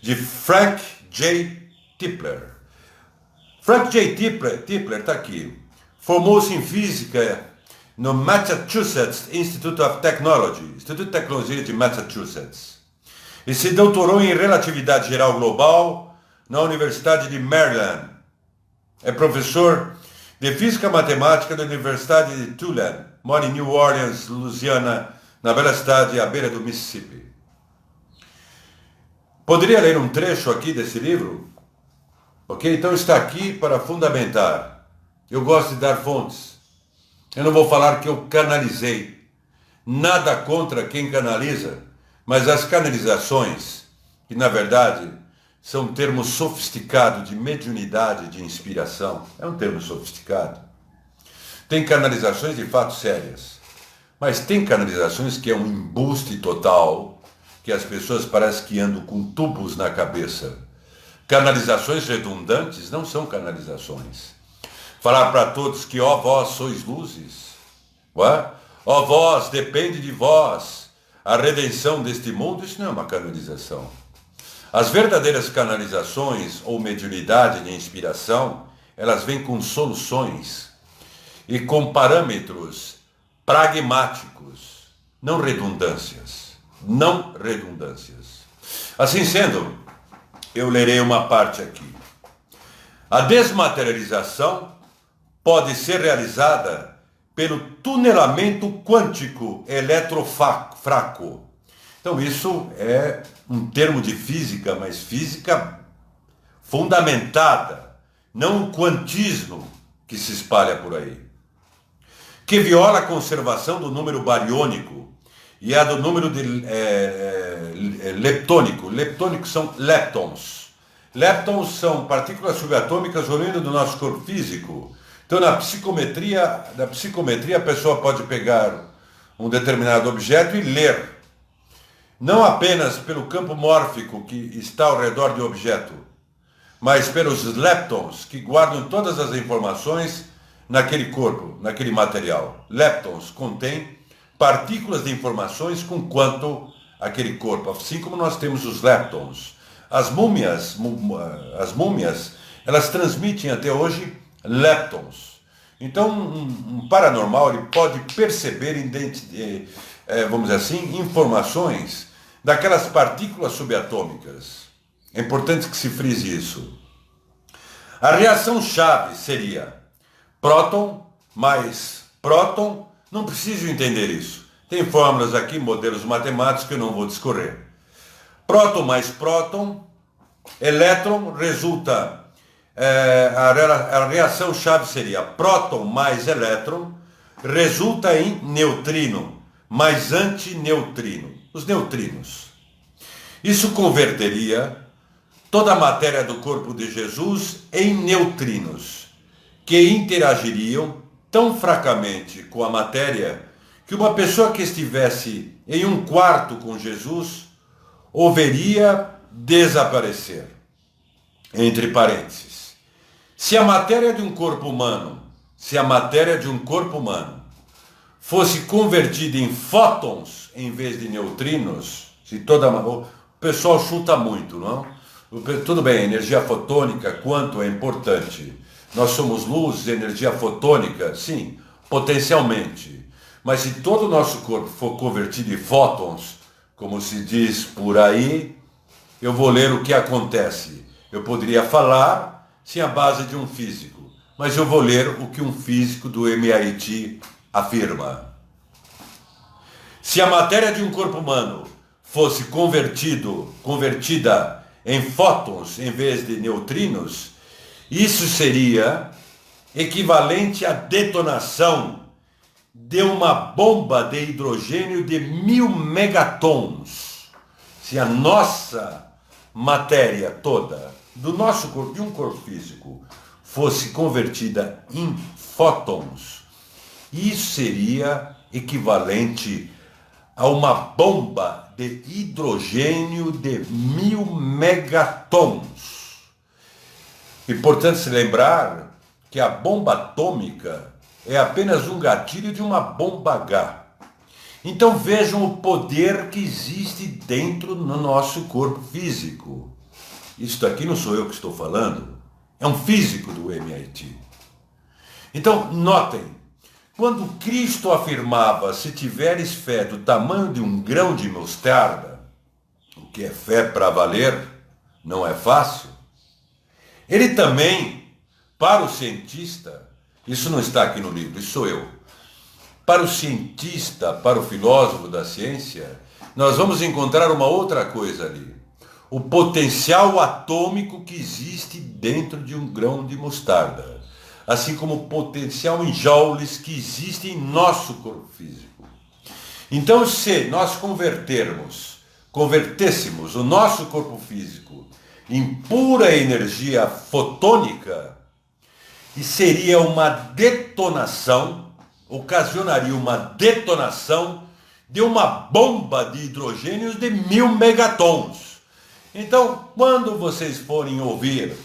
de Frank J. Tipler. Frank J. Tipler está aqui. Formou-se em física no Massachusetts Institute of Technology, Instituto de Tecnologia de Massachusetts. E se doutorou em relatividade geral global na Universidade de Maryland. É professor de física matemática da Universidade de Tulane. Mora em New Orleans, Louisiana, na bela cidade à beira do Mississippi. Poderia ler um trecho aqui desse livro? Ok? Então está aqui para fundamentar. Eu gosto de dar fontes. Eu não vou falar que eu canalizei. Nada contra quem canaliza, mas as canalizações, que na verdade são um termo sofisticado de mediunidade, de inspiração. É um termo sofisticado. Tem canalizações de fato sérias, mas tem canalizações que é um embuste total, que as pessoas parecem que andam com tubos na cabeça. Canalizações redundantes não são canalizações. Falar para todos que, ó vós sois luzes, ó vós, depende de vós a redenção deste mundo, isso não é uma canalização. As verdadeiras canalizações ou mediunidade de inspiração, elas vêm com soluções e com parâmetros pragmáticos, não redundâncias. Não redundâncias. Assim sendo, eu lerei uma parte aqui. A desmaterialização pode ser realizada pelo tunelamento quântico eletrofraco. Então isso é um termo de física, mas física fundamentada, não o quantismo que se espalha por aí, que viola a conservação do número bariônico e a do número leptônico. Leptônicos são leptons. Leptons são partículas subatômicas oriundas do nosso corpo físico. Então, na psicometria a pessoa pode pegar um determinado objeto e ler, não apenas pelo campo mórfico que está ao redor do objeto, mas pelos leptons que guardam todas as informações naquele corpo, naquele material. Leptons contêm partículas de informações com quanto aquele corpo, assim como nós temos os leptons. As múmias, elas transmitem até hoje leptons. Então, um paranormal ele pode perceber, vamos dizer assim, informações daquelas partículas subatômicas. É importante que se frise isso. A reação-chave seria próton mais próton. Não preciso entender isso. Tem fórmulas aqui, modelos matemáticos que eu não vou discorrer. Próton mais próton, elétron resulta... a reação-chave seria próton mais elétron, resulta em neutrino mais antineutrino, os neutrinos. Isso converteria toda a matéria do corpo de Jesus em neutrinos, que interagiriam tão fracamente com a matéria que uma pessoa que estivesse em um quarto com Jesus o veria desaparecer. Entre parênteses, se a matéria de um corpo humano fosse convertida em fótons em vez de neutrinos, o pessoal chuta muito, não? Tudo bem, energia fotônica, quanto é importante. Nós somos luz, energia fotônica, sim, potencialmente. Mas se todo o nosso corpo for convertido em fótons, como se diz por aí, eu vou ler o que acontece. Eu poderia falar sem a base de um físico, mas eu vou ler o que um físico do MIT afirma. Se a matéria de um corpo humano fosse convertida em fótons em vez de neutrinos, isso seria equivalente à detonação de uma bomba de hidrogênio de 1000 megatons. Se a nossa matéria toda, do nosso corpo, de um corpo físico, fosse convertida em fótons, isso seria equivalente a uma bomba de hidrogênio de 1000 megatons. Importante se lembrar que a bomba atômica é apenas um gatilho de uma bomba H. Então vejam o poder que existe dentro do nosso corpo físico. Isso daqui não sou eu que estou falando, é um físico do MIT. Então notem, quando Cristo afirmava, se tiveres fé do tamanho de um grão de mostarda, o que é fé para valer, não é fácil, ele também, para o cientista, isso não está aqui no livro, isso sou eu, para o cientista, para o filósofo da ciência, nós vamos encontrar uma outra coisa ali. O potencial atômico que existe dentro de um grão de mostarda. Assim como o potencial em joules que existe em nosso corpo físico. Então, se nós convertêssemos o nosso corpo físico em pura energia fotônica, e ocasionaria uma detonação de uma bomba de hidrogênio de 1000 megatons. Então, quando vocês forem ouvir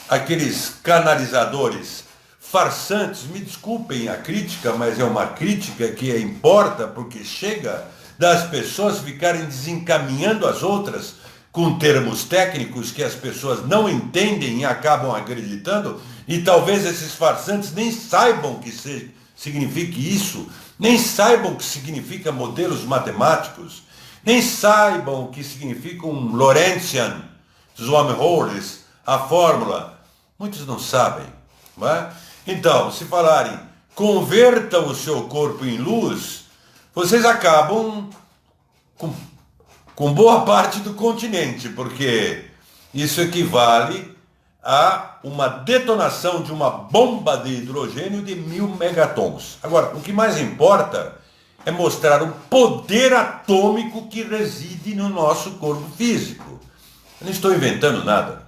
aqueles canalizadores farsantes, me desculpem a crítica, mas é uma crítica que importa, porque chega das pessoas ficarem desencaminhando as outras com termos técnicos que as pessoas não entendem e acabam acreditando, e talvez esses farsantes nem saibam que signifique isso, nem saibam o que significa modelos matemáticos, nem saibam o que significa um Lorentzian dos wormholes, a fórmula. Muitos não sabem, não é? Então, se falarem, convertam o seu corpo em luz, vocês acabam com boa parte do continente, porque isso equivale a uma detonação de uma bomba de hidrogênio de 1000 megatons. Agora, o que mais importa é mostrar o poder atômico que reside no nosso corpo físico. Eu não estou inventando nada.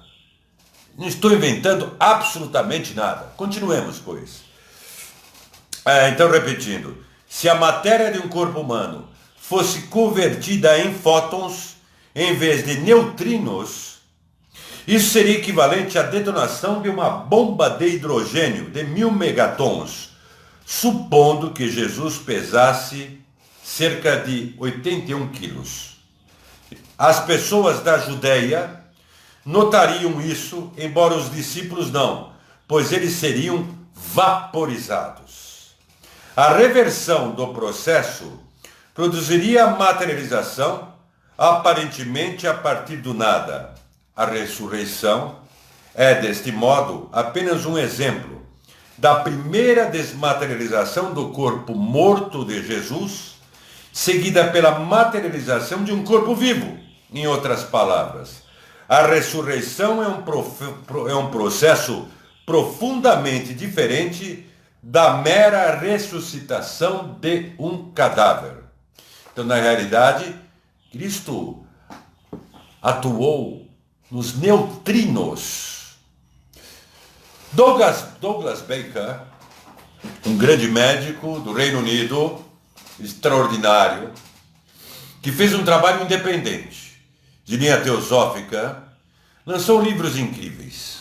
Não estou inventando absolutamente nada. Continuemos com isso. Então, repetindo. Se a matéria de um corpo humano fosse convertida em fótons em vez de neutrinos, isso seria equivalente à detonação de uma bomba de hidrogênio de 1000 megatons, supondo que Jesus pesasse cerca de 81 quilos. As pessoas da Judéia notariam isso, embora os discípulos não, pois eles seriam vaporizados. A reversão do processo produziria a materialização, aparentemente a partir do nada. A ressurreição é, deste modo, apenas um exemplo da primeira desmaterialização do corpo morto de Jesus, seguida pela materialização de um corpo vivo. Em outras palavras, a ressurreição é um processo profundamente diferente da mera ressuscitação de um cadáver. Então, na realidade, Cristo atuou nos neutrinos. Douglas Baker, um grande médico do Reino Unido, extraordinário, que fez um trabalho independente, de linha teosófica, lançou livros incríveis.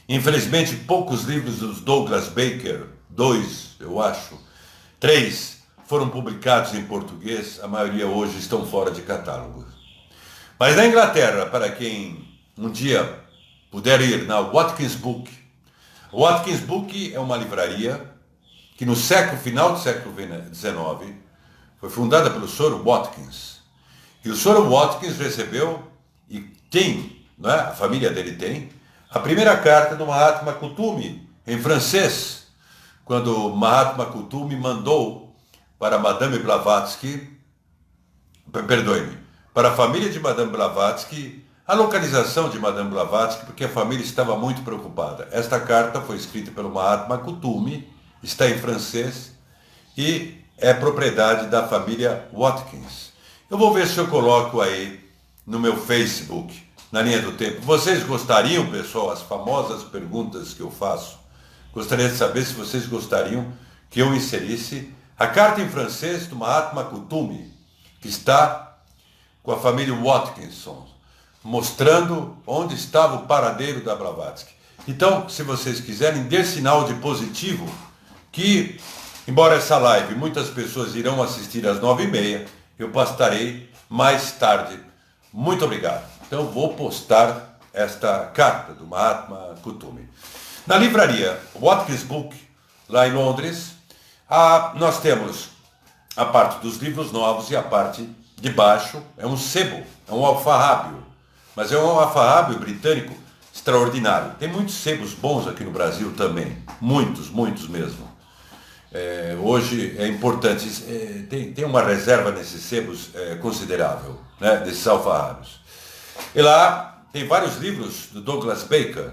Infelizmente, poucos livros dos Douglas Baker, 2, eu acho, 3, foram publicados em português, a maioria hoje estão fora de catálogo. Mas na Inglaterra, para quem um dia puder ir na Watkins Book, Watkins Book é uma livraria que no final do século XIX foi fundada pelo Sr. Watkins. E o Sr. Watkins recebeu, e tem, não é? A família dele tem, a primeira carta do Mahatma Kutumi, em francês, quando Mahatma Kutumi mandou para Madame Blavatsky, perdoe-me, para a família de Madame Blavatsky, a localização de Madame Blavatsky, porque a família estava muito preocupada. Esta carta foi escrita pelo Mahatma Kutumi, está em francês, e é propriedade da família Watkins. Eu vou ver se eu coloco aí no meu Facebook, na linha do tempo. Vocês gostariam, pessoal, as famosas perguntas que eu faço? Gostaria de saber se vocês gostariam que eu inserisse a carta em francês do Mahatma Kutumi, que está com a família Watkinson, mostrando onde estava o paradeiro da Blavatsky. Então, se vocês quiserem, dê sinal de positivo, que, embora essa live muitas pessoas irão assistir às 9h30, eu postarei mais tarde. Muito obrigado. Então, vou postar esta carta do Mahatma Kutumi. Na livraria Watkins Book, lá em Londres, nós temos a parte dos livros novos e a parte de baixo é um sebo, é um alfarrábio. Mas é um alfarrábio britânico extraordinário. Tem muitos sebos bons aqui no Brasil também. Muitos, muitos mesmo. Hoje é importante, tem uma reserva nesses sebos considerável, né, desses alfarrábios. E lá tem vários livros do Douglas Baker.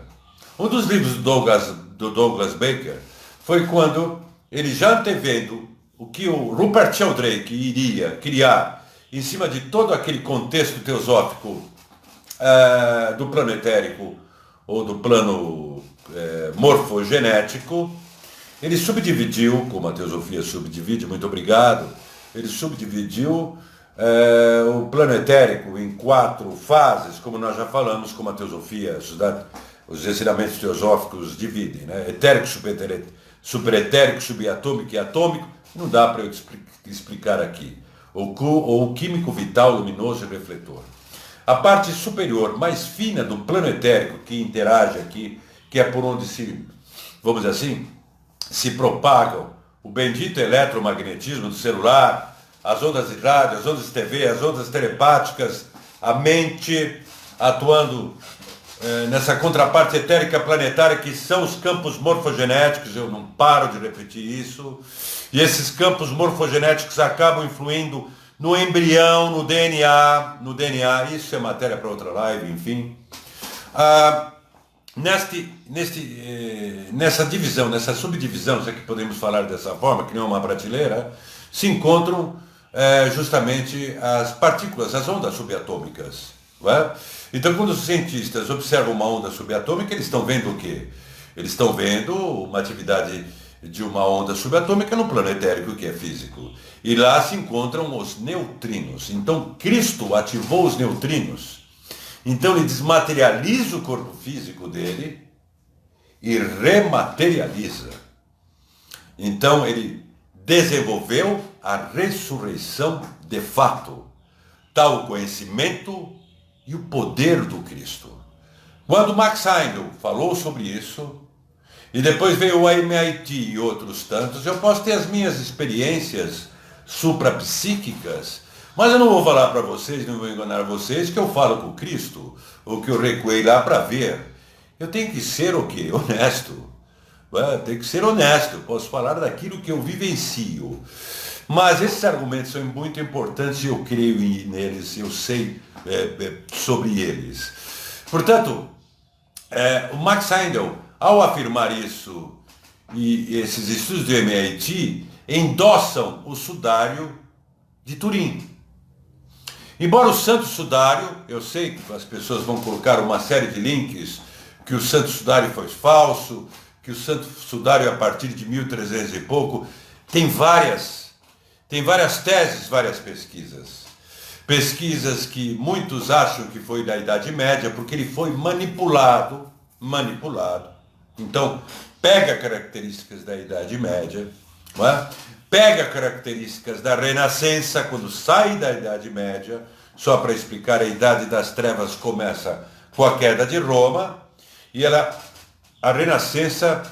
Um dos livros do Douglas Baker foi quando ele, já antevendo o que o Rupert Sheldrake iria criar em cima de todo aquele contexto teosófico do plano etérico ou do plano morfogenético, ele subdividiu, como a teosofia subdivide, muito obrigado, ele subdividiu o plano etérico em 4 fases, como nós já falamos, como a teosofia, os ensinamentos teosóficos dividem, né? Etérico, superetérico, subatômico e atômico. Não dá para eu explicar aqui. Ou químico, vital, luminoso e refletor. A parte superior, mais fina do plano etérico que interage aqui, que é por onde vamos dizer assim, se propagam o bendito eletromagnetismo do celular, as ondas de rádio, as ondas de TV, as ondas telepáticas, a mente atuando nessa contraparte etérica planetária que são os campos morfogenéticos, eu não paro de repetir isso, e esses campos morfogenéticos acabam influindo no embrião, no DNA, isso é matéria para outra live, enfim. Nessa divisão, nessa subdivisão, se é que podemos falar dessa forma, que não é uma prateleira, se encontram justamente as partículas, as ondas subatômicas. Não é? Então, quando os cientistas observam uma onda subatômica, eles estão vendo o quê? Eles estão vendo uma atividade de uma onda subatômica no plano etérico, que é físico. E lá se encontram os neutrinos. Então, Cristo ativou os neutrinos. Então, ele desmaterializa o corpo físico dele e rematerializa. Então, ele desenvolveu a ressurreição de fato, tal conhecimento e o poder do Cristo. Quando Max Heindel falou sobre isso, e depois veio o MIT e outros tantos, eu posso ter as minhas experiências suprapsíquicas, mas eu não vou falar para vocês, não vou enganar vocês, que eu falo com Cristo, ou que eu recuei lá para ver. Eu tenho que ser o quê? Honesto. Tem que ser honesto, eu posso falar daquilo que eu vivencio. Mas esses argumentos são muito importantes e eu creio neles, eu sei sobre eles. Portanto, o Max Heindel, ao afirmar isso, e esses estudos do MIT, endossam o sudário de Turim. Embora o Santo Sudário, eu sei que as pessoas vão colocar uma série de links, que o Santo Sudário foi falso, que o Santo Sudário a partir de 1300 e pouco, tem várias teses, várias pesquisas. Pesquisas que muitos acham que foi da Idade Média, porque ele foi manipulado. Então, pega características da Idade Média, não é? Pega características da Renascença, quando sai da Idade Média, só para explicar, a Idade das Trevas começa com a queda de Roma, e a Renascença,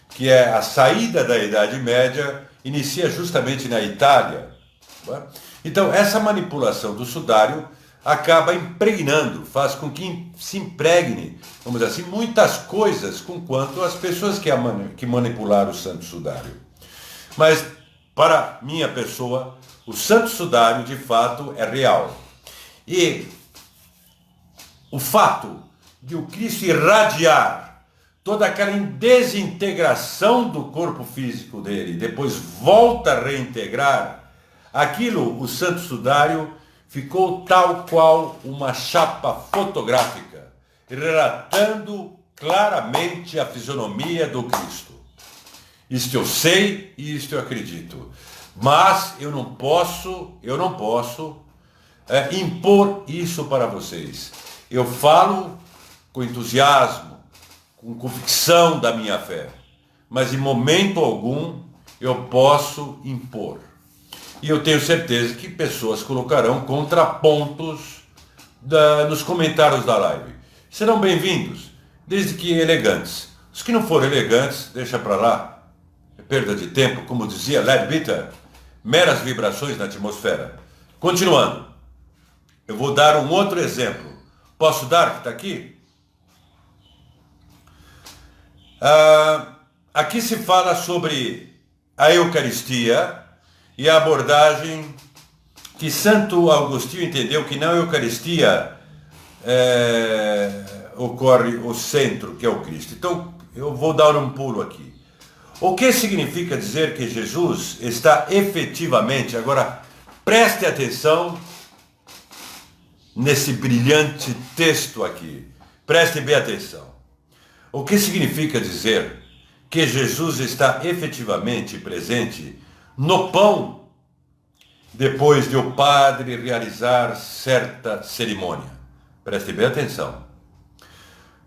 que é a saída da Idade Média, inicia justamente na Itália. Não é? Então, essa manipulação do sudário acaba impregnando, faz com que se impregne, vamos dizer assim, muitas coisas com quanto as pessoas que manipularam o Santo Sudário. Mas, para minha pessoa, o Santo Sudário, de fato, é real. E o fato de o Cristo irradiar toda aquela desintegração do corpo físico dele, depois volta a reintegrar, aquilo, o Santo Sudário, ficou tal qual uma chapa fotográfica, relatando claramente a fisionomia do Cristo. Isto eu sei e isto eu acredito. Mas eu não posso impor isso para vocês. Eu falo com entusiasmo, com convicção da minha fé. Mas em momento algum eu posso impor. E eu tenho certeza que pessoas colocarão contrapontos nos comentários da live. Serão bem-vindos, desde que elegantes. Os que não forem elegantes, deixa para lá. É perda de tempo, como dizia Leadbeater, meras vibrações na atmosfera. Continuando, eu vou dar um outro exemplo. Posso dar, que está aqui? Aqui se fala sobre a Eucaristia, e a abordagem que Santo Agostinho entendeu que na Eucaristia ocorre o centro, que é o Cristo. Então, eu vou dar um pulo aqui. O que significa dizer que Jesus está efetivamente, agora preste atenção nesse brilhante texto aqui, preste bem atenção. O que significa dizer que Jesus está efetivamente presente no pão depois de o padre realizar certa cerimônia. Preste bem atenção.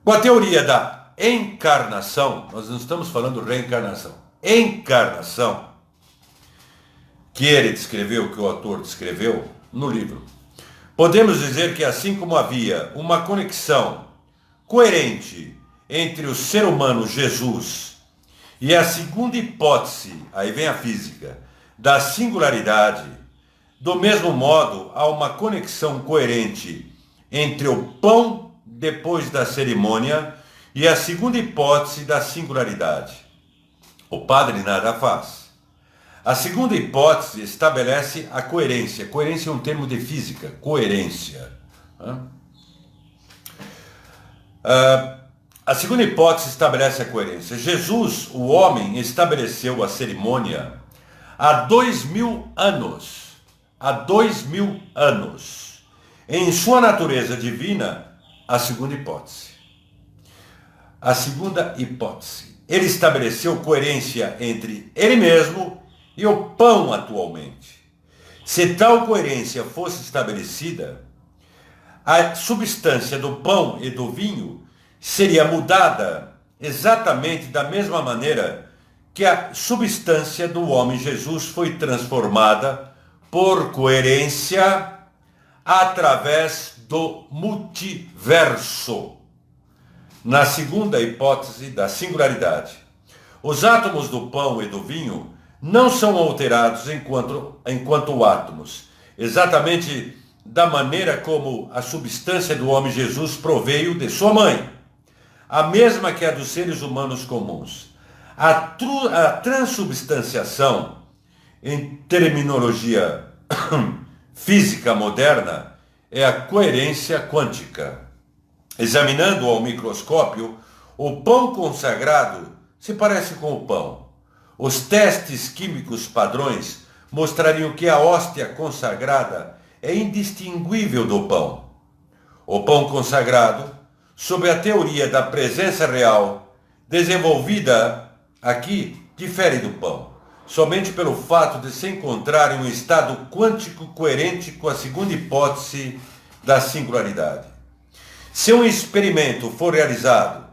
Com a teoria da encarnação, nós não estamos falando reencarnação, encarnação, que ele descreveu, que o autor descreveu no livro, podemos dizer que assim como havia uma conexão coerente entre o ser humano Jesus e a segunda hipótese, aí vem a física, da singularidade, do mesmo modo há uma conexão coerente entre o pão depois da cerimônia e a segunda hipótese da singularidade. O padre nada faz. A segunda hipótese estabelece a coerência. Coerência é um termo de física. Coerência. A segunda hipótese estabelece a coerência. Jesus, o homem, estabeleceu a cerimônia há 2000 anos. Há 2000 anos. Em sua natureza divina, a segunda hipótese. A segunda hipótese. Ele estabeleceu coerência entre ele mesmo e o pão atualmente. Se tal coerência fosse estabelecida, a substância do pão e do vinho seria mudada exatamente da mesma maneira que a substância do homem Jesus foi transformada por coerência através do multiverso. Na segunda hipótese da singularidade, os átomos do pão e do vinho não são alterados enquanto átomos, exatamente da maneira como a substância do homem Jesus proveio de sua mãe, a mesma que a dos seres humanos comuns. A transubstanciação, em terminologia física moderna, é a coerência quântica. Examinando ao microscópio, o pão consagrado se parece com o pão. Os testes químicos padrões mostrariam que a hóstia consagrada é indistinguível do pão. O pão consagrado, sob a teoria da presença real, desenvolvida aqui, difere do pão, somente pelo fato de se encontrar em um estado quântico coerente com a segunda hipótese da singularidade. Se um experimento for realizado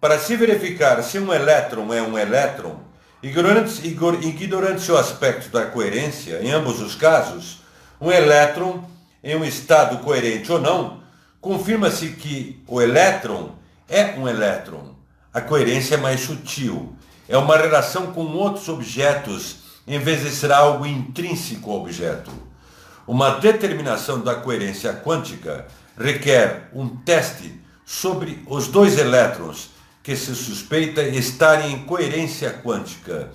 para se verificar se um elétron é um elétron, ignorando-se o aspecto da coerência, em ambos os casos, um elétron em um estado coerente ou não, confirma-se que o elétron é um elétron. A coerência é mais sutil. É uma relação com outros objetos, em vez de ser algo intrínseco ao objeto. Uma determinação da coerência quântica requer um teste sobre os dois elétrons que se suspeita estarem em coerência quântica.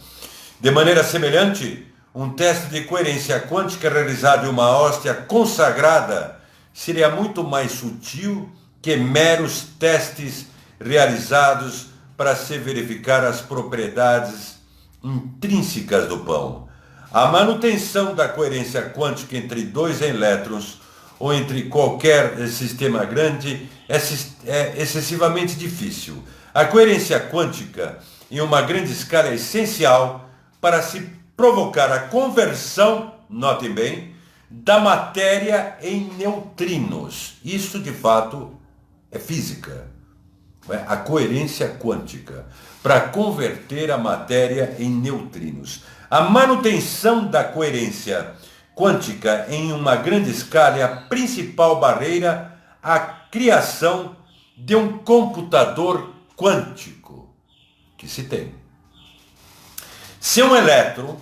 De maneira semelhante, um teste de coerência quântica realizado em uma hóstia consagrada seria muito mais sutil que meros testes realizados para se verificar as propriedades intrínsecas do pão. A manutenção da coerência quântica entre dois elétrons ou entre qualquer sistema grande é excessivamente difícil. A coerência quântica em uma grande escala é essencial para se provocar a conversão, notem bem, da matéria em neutrinos. Isso, de fato, é física. A coerência quântica, para converter a matéria em neutrinos. A manutenção da coerência quântica em uma grande escala é a principal barreira à criação de um computador quântico que se tem. Se um elétron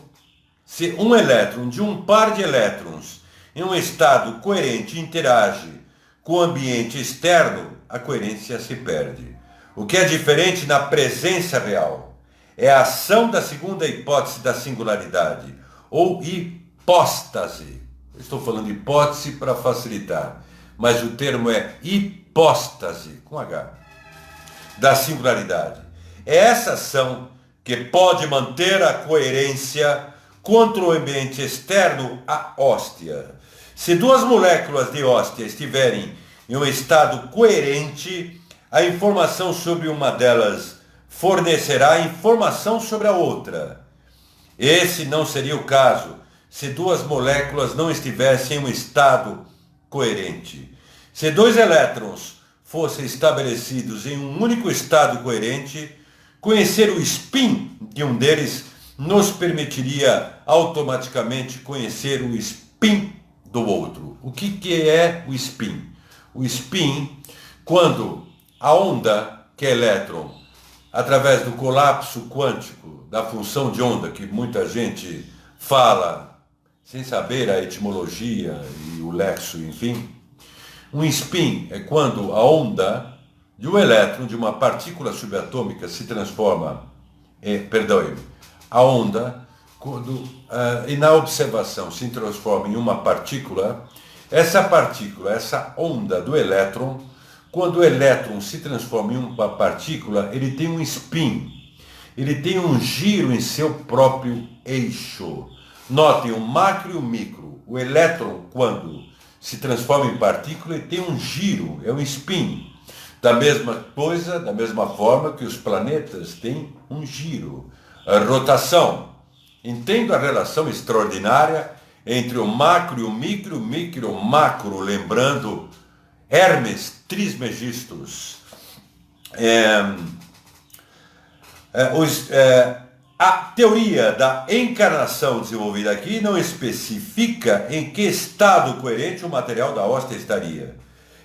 de um par de elétrons em um estado coerente interage com o ambiente externo, a coerência se perde. O que é diferente na presença real é a ação da segunda hipótese da singularidade, ou hipóstase. Eu estou falando de hipótese para facilitar, mas o termo é hipóstase, com H, da singularidade. É essa ação que pode manter a coerência contra o ambiente externo, a hóstia. Se duas moléculas de hóstia estiverem em um estado coerente, a informação sobre uma delas fornecerá informação sobre a outra. Esse não seria o caso se duas moléculas não estivessem em um estado coerente. Se dois elétrons fossem estabelecidos em um único estado coerente, conhecer o spin de um deles nos permitiria automaticamente conhecer o spin do outro. O que é o spin? O spin, quando a onda, que é elétron, através do colapso quântico, da função de onda, que muita gente fala, sem saber a etimologia e o lexo, enfim. Um spin é quando a onda de um elétron, de uma partícula subatômica, se transforma, a onda, quando, e na observação se transforma em uma partícula, essa onda do elétron, quando o elétron se transforma em uma partícula, ele tem um spin, ele tem um giro em seu próprio eixo. Notem o macro e o micro. O elétron, quando se transforma em partícula, ele tem um giro, é um spin. Da mesma coisa, da mesma forma que os planetas têm um giro, a rotação. Entendo a relação extraordinária entre o macro e o micro e o macro, lembrando Hermes Trismegistus. A teoria da encarnação desenvolvida aqui não especifica em que estado coerente o material da hóstia estaria.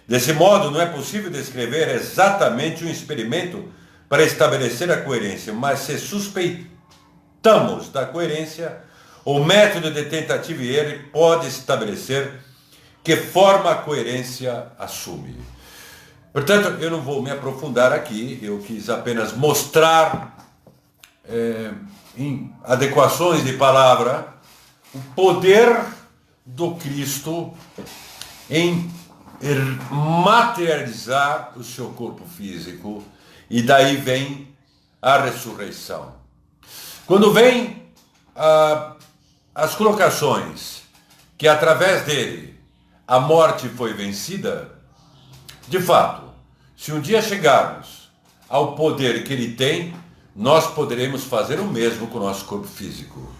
Desse modo, não é possível descrever exatamente um experimento para estabelecer a coerência, mas se suspeitamos da coerência, o método de tentativa e erro pode estabelecer que forma a coerência assume. Portanto, eu não vou me aprofundar aqui, eu quis apenas mostrar em adequações de palavra o poder do Cristo em materializar o seu corpo físico, e daí vem a ressurreição. Quando vem as colocações que através dele a morte foi vencida, de fato, se um dia chegarmos ao poder que ele tem, nós poderemos fazer o mesmo com o nosso corpo físico.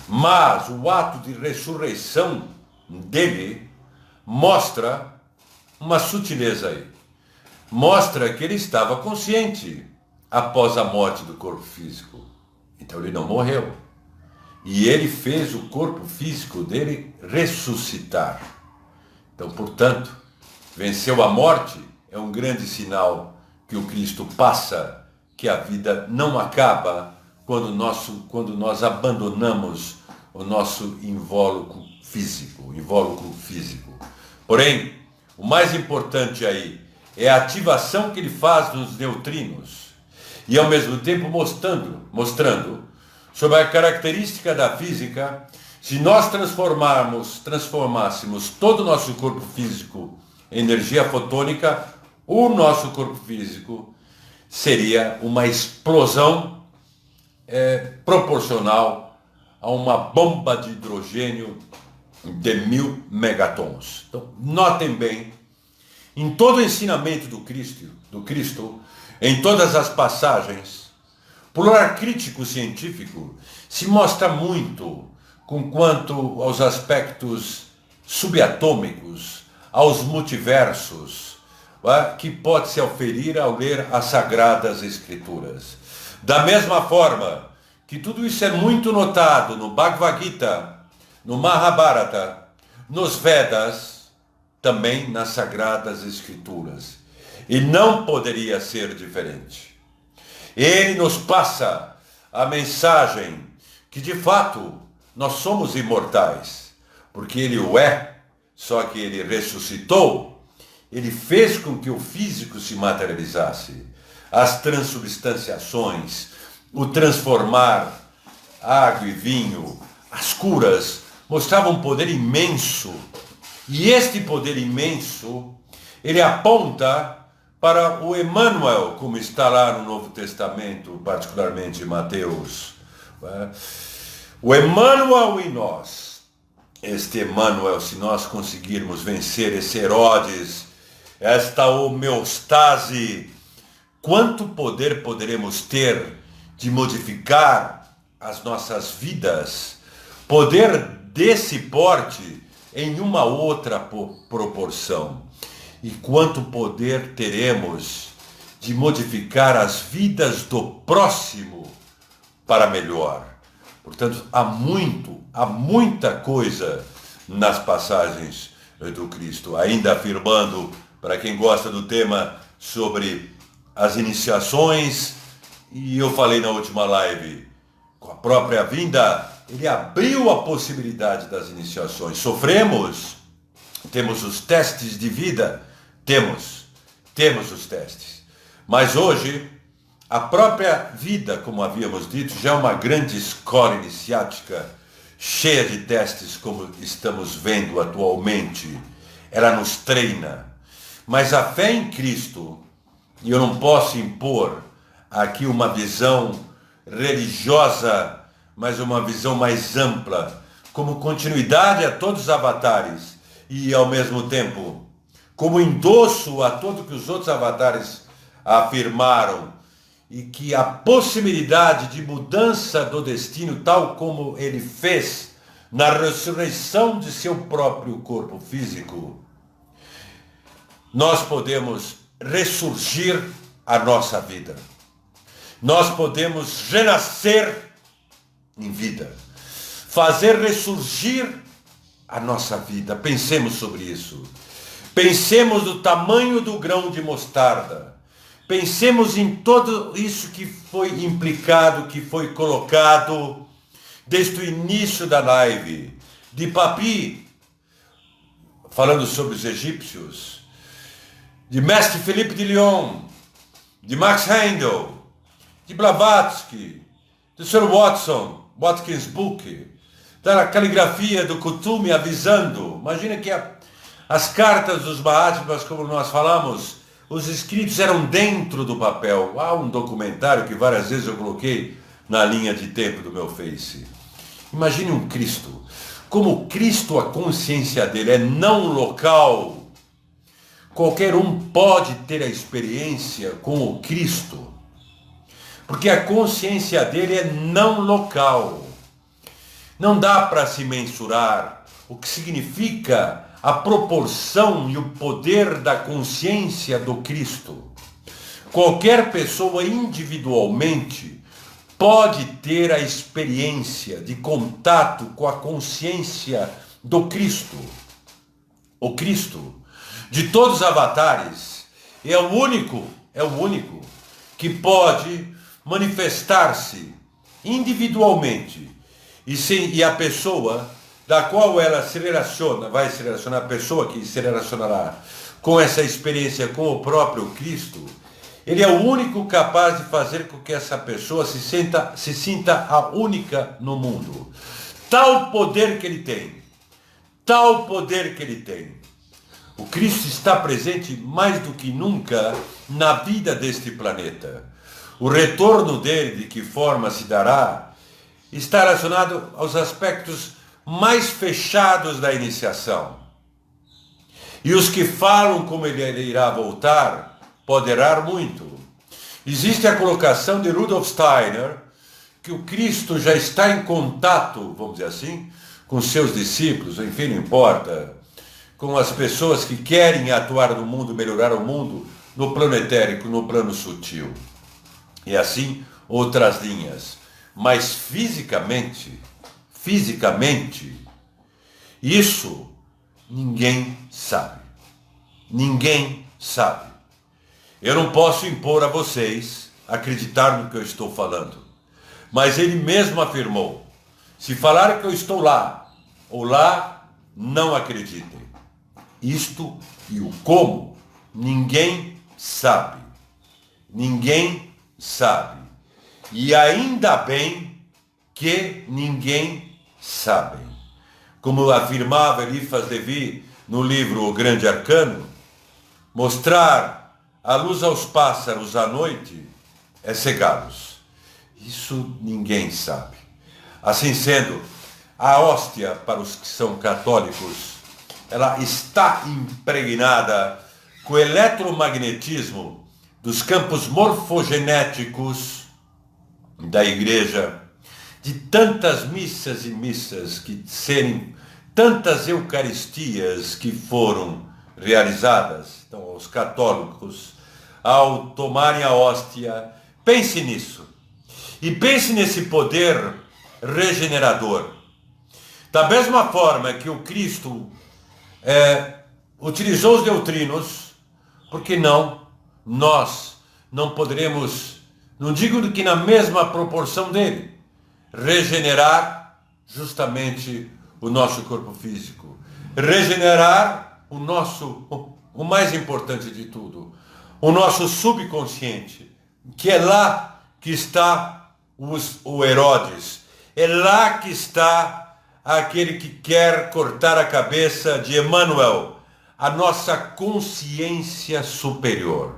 Mas o ato de ressurreição dele mostra uma sutileza aí. Mostra que ele estava consciente após a morte do corpo físico. Então ele não morreu. E ele fez o corpo físico dele ressuscitar. Então, portanto, venceu a morte é um grande sinal que o Cristo passa, que a vida não acaba quando nós abandonamos o nosso invólucro físico. Porém, o mais importante aí é a ativação que ele faz nos neutrinos e ao mesmo tempo mostrando sobre a característica da física. Se nós transformássemos todo o nosso corpo físico em energia fotônica, o nosso corpo físico seria uma explosão proporcional a uma bomba de hidrogênio de 1000 megatons. Então, notem bem, em todo o ensinamento do Cristo, em todas as passagens, por olhar crítico científico, se mostra muito com quanto aos aspectos subatômicos, aos multiversos, que pode se oferir ao ler as Sagradas Escrituras. Da mesma forma que tudo isso é muito notado no Bhagavad Gita, no Mahabharata, nos Vedas, também nas Sagradas Escrituras. E não poderia ser diferente. Ele nos passa a mensagem que de fato nós somos imortais, porque ele o é, só que ele ressuscitou. Ele fez com que o físico se materializasse. As transubstanciações, o transformar água e vinho, as curas, mostravam um poder imenso. E este poder imenso, ele aponta para o Emmanuel, como está lá no Novo Testamento, particularmente em Mateus. O Emmanuel em nós. Este Emmanuel, se nós conseguirmos vencer esse Herodes, esta homeostase, quanto poder poderemos ter de modificar as nossas vidas, poder desse porte em uma outra proporção. E quanto poder teremos de modificar as vidas do próximo para melhor. Portanto, há muita coisa nas passagens do Cristo. Ainda afirmando, para quem gosta do tema, sobre as iniciações, e eu falei na última live, com a própria vinda, ele abriu a possibilidade das iniciações. Sofremos, temos os testes de vida, temos os testes. Mas hoje, a própria vida, como havíamos dito, já é uma grande escola iniciática, cheia de testes, como estamos vendo atualmente. Ela nos treina. Mas a fé em Cristo, e eu não posso impor aqui uma visão religiosa, mas uma visão mais ampla, como continuidade a todos os avatares, e ao mesmo tempo, como endosso a tudo que os outros avatares afirmaram, e que a possibilidade de mudança do destino, tal como ele fez na ressurreição de seu próprio corpo físico, nós podemos ressurgir a nossa vida. Nós podemos renascer em vida. Fazer ressurgir a nossa vida. Pensemos sobre isso. Pensemos no tamanho do grão de mostarda. Pensemos em tudo isso que foi implicado, que foi colocado desde o início da live. De Papi, falando sobre os egípcios, de Mestre Philippe de Lyon, de Max Handel, de Blavatsky, do Sr. Watkins Book, da caligrafia do Kuthumi avisando. Imagina que as cartas dos Mahatmas, como nós falamos, os escritos eram dentro do papel. Há um documentário que várias vezes eu coloquei na linha de tempo do meu Face. Imagine um Cristo. Como Cristo, a consciência dele é não local. Qualquer um pode ter a experiência com o Cristo. Porque a consciência dele é não local. Não dá para se mensurar o que significa a proporção e o poder da consciência do Cristo. Qualquer pessoa individualmente pode ter a experiência de contato com a consciência do Cristo. O Cristo, de todos os avatares, é o único que pode manifestar-se individualmente e a pessoa da qual ela se relaciona, vai se relacionar, a pessoa que se relacionará com essa experiência com o próprio Cristo, ele é o único capaz de fazer com que essa pessoa se sinta a única no mundo. Tal poder que ele tem, O Cristo está presente mais do que nunca na vida deste planeta. O retorno dele, de que forma se dará, está relacionado aos aspectos mais fechados da iniciação. E os que falam como ele irá voltar, podem errar muito. Existe a colocação de Rudolf Steiner, que o Cristo já está em contato, vamos dizer assim, com seus discípulos, enfim, não importa, com as pessoas que querem atuar no mundo, melhorar o mundo, no plano etérico, no plano sutil. E assim, outras linhas. Mas fisicamente, isso ninguém sabe. Ninguém sabe. Eu não posso impor a vocês acreditar no que eu estou falando. Mas ele mesmo afirmou, se falar que eu estou lá, ou lá, não acreditem. Isto e o como, ninguém sabe. Ninguém sabe. E ainda bem que ninguém sabe. Como afirmava Eliphas Levi no livro O Grande Arcano, mostrar a luz aos pássaros à noite é cegá-los. Isso ninguém sabe. Assim sendo, a hóstia, para os que são católicos, ela está impregnada com o eletromagnetismo dos campos morfogenéticos da igreja, de tantas missas e missas que serem, tantas eucaristias que foram realizadas. Então, os católicos, ao tomarem a hóstia, pense nisso. E pense nesse poder regenerador. Da mesma forma que o Cristo utilizou os neutrinos, por que não? Nós não poderemos, não digo que na mesma proporção dele, regenerar justamente o nosso corpo físico. Regenerar o mais importante de tudo, o nosso subconsciente, que é lá que está o Herodes, é lá que está aquele que quer cortar a cabeça de Emmanuel, a nossa consciência superior.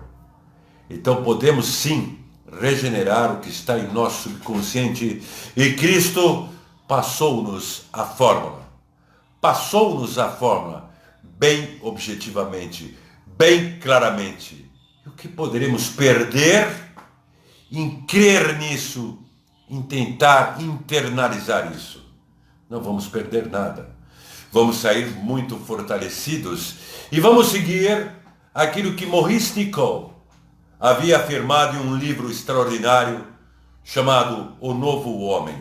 Então podemos sim regenerar o que está em nosso subconsciente, e Cristo passou-nos a fórmula. Passou-nos a fórmula bem objetivamente, bem claramente. E o que poderemos perder em crer nisso, em tentar internalizar isso? Não vamos perder nada. Vamos sair muito fortalecidos e vamos seguir aquilo que Maurice Nicoll havia afirmado em um livro extraordinário chamado O Novo Homem.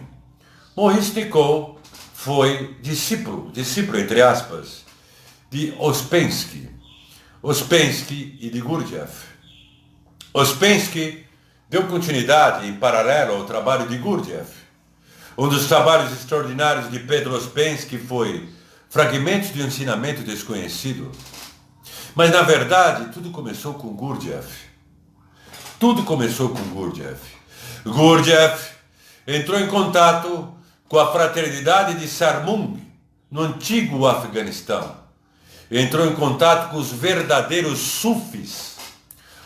Maurice Nicoll foi discípulo entre aspas, de Ouspensky e de Gurdjieff. Ouspensky deu continuidade em paralelo ao trabalho de Gurdjieff. Um dos trabalhos extraordinários de Pedro Ouspensky foi Fragmentos de Ensinamento Desconhecido. Mas, na verdade, tudo começou com Gurdjieff. Tudo começou com Gurdjieff. Gurdjieff entrou em contato com a fraternidade de Sarmung, no antigo Afeganistão. Entrou em contato com os verdadeiros sufis.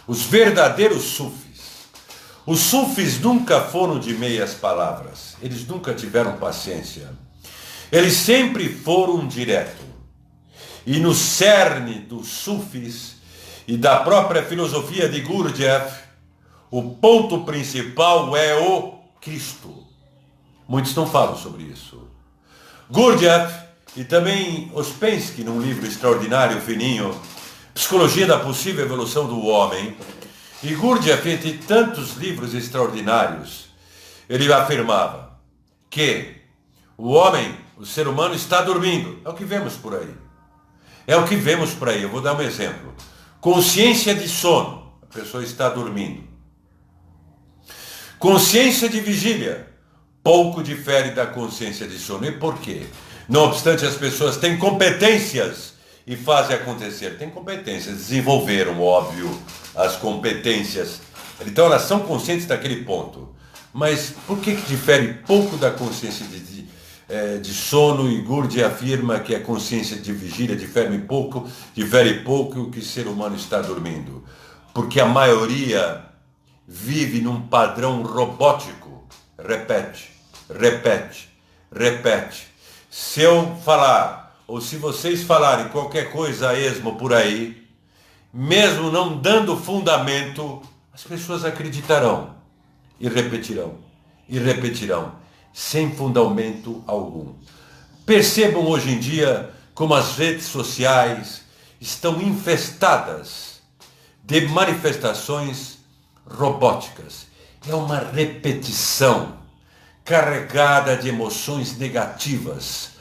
Os verdadeiros sufis. Os sufis nunca foram de meias palavras. Eles nunca tiveram paciência. Eles sempre foram direto. E no cerne dos sufis e da própria filosofia de Gurdjieff, o ponto principal é o Cristo. Muitos não falam sobre isso. Gurdjieff e também Ouspensky, num livro extraordinário, fininho, Psicologia da Possível Evolução do Homem, e Gurdjieff, entre tantos livros extraordinários, ele afirmava que o homem, o ser humano, está dormindo. É o que vemos por aí. É o que vemos por aí. Eu vou dar um exemplo. Consciência de sono. A pessoa está dormindo. Consciência de vigília. Pouco difere da consciência de sono. E por quê? Não obstante, as pessoas têm competências e fazem acontecer. Têm competências, desenvolveram, óbvio, as competências. Então elas são conscientes daquele ponto. Mas por que difere pouco da consciência de sono? E Gurdjieff afirma que a consciência de vigília difere pouco o que o ser humano está dormindo. Porque a maioria vive num padrão robótico. Repete, repete, repete. Se eu falar, ou se vocês falarem qualquer coisa a esmo por aí, mesmo não dando fundamento, as pessoas acreditarão e repetirão, sem fundamento algum. Percebam hoje em dia como as redes sociais estão infestadas de manifestações robóticas. É uma repetição carregada de emoções negativas,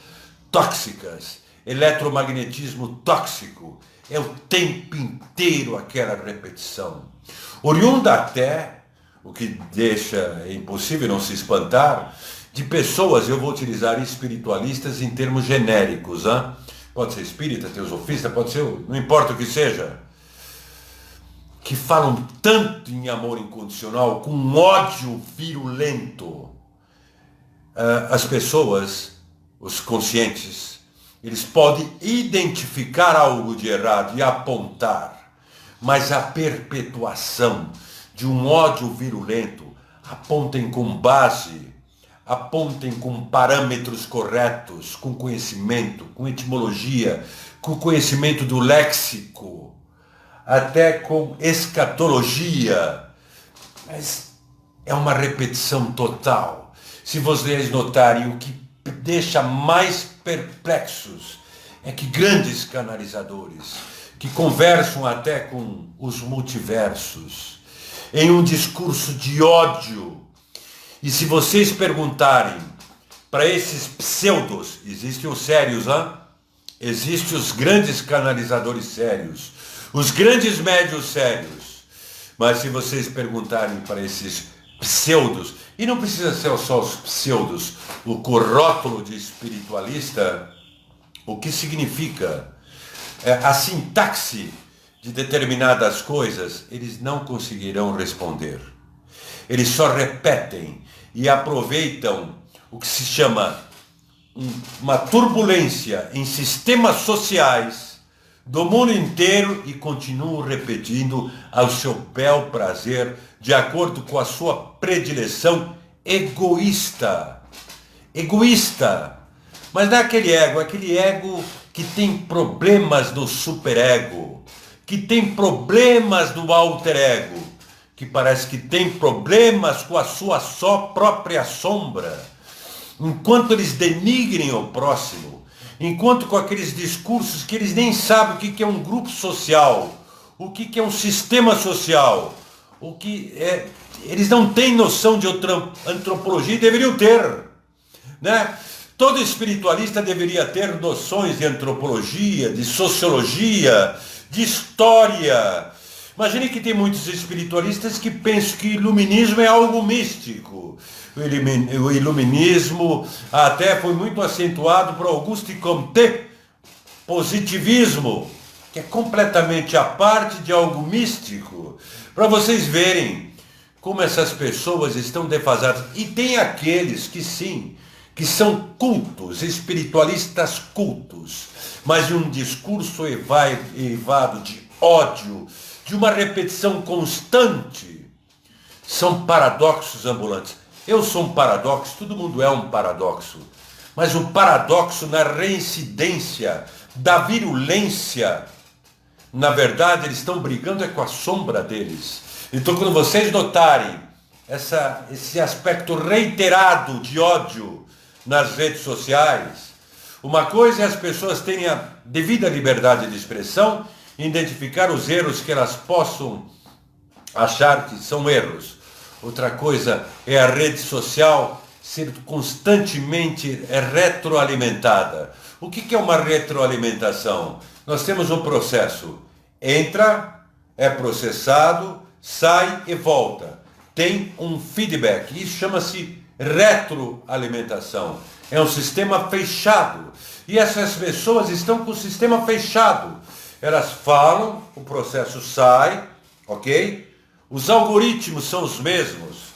tóxicas, eletromagnetismo tóxico. É o tempo inteiro aquela repetição. Oriunda até, o que deixa impossível não se espantar, de pessoas, eu vou utilizar espiritualistas em termos genéricos, hein? Pode ser espírita, teosofista, pode ser, não importa o que seja, que falam tanto em amor incondicional, com ódio virulento. As pessoas, os conscientes, eles podem identificar algo de errado e apontar, mas a perpetuação de um ódio virulento, apontem com base, apontem com parâmetros corretos, com conhecimento, com etimologia, com conhecimento do léxico, até com escatologia, mas é uma repetição total. Se vocês notarem, o que deixa mais perplexos é que grandes canalizadores, que conversam até com os multiversos, em um discurso de ódio, e se vocês perguntarem para esses pseudos, existem os sérios, existem os grandes canalizadores sérios, os grandes médios sérios, mas se vocês perguntarem para esses pseudos, e não precisa ser só os pseudos, o rótulo de espiritualista, o que significa a sintaxe de determinadas coisas, eles não conseguirão responder. Eles só repetem e aproveitam o que se chama uma turbulência em sistemas sociais do mundo inteiro e continuam repetindo ao seu bel prazer, de acordo com a sua predileção egoísta. Egoísta. Mas não é aquele ego que tem problemas no superego, que tem problemas no alter ego, que parece que tem problemas com a sua só própria sombra. Enquanto eles denigrem o próximo, enquanto com aqueles discursos que eles nem sabem o que é um grupo social, o que é um sistema social, eles não têm noção de antropologia e deveriam ter, né? Todo espiritualista deveria ter noções de antropologia, de sociologia, de história. Imagine que tem muitos espiritualistas que pensam que iluminismo é algo místico. O iluminismo até foi muito acentuado por Auguste Comte, positivismo, que é completamente a parte de algo místico, para vocês verem como essas pessoas estão defasadas. E tem aqueles que sim, que são cultos, espiritualistas cultos, mas de um discurso eivado de ódio, de uma repetição constante. São paradoxos ambulantes. Eu sou um paradoxo, todo mundo é um paradoxo, mas o paradoxo na reincidência da virulência, na verdade eles estão brigando com a sombra deles. Então quando vocês notarem esse aspecto reiterado de ódio nas redes sociais, uma coisa é as pessoas terem a devida liberdade de expressão, identificar os erros que elas possam achar que são erros. Outra coisa é a rede social ser constantemente retroalimentada. O que é uma retroalimentação? Nós temos um processo. Entra, é processado, sai e volta. Tem um feedback. Isso chama-se retroalimentação. É um sistema fechado. E essas pessoas estão com o sistema fechado. Elas falam, o processo sai, ok? Os algoritmos são os mesmos.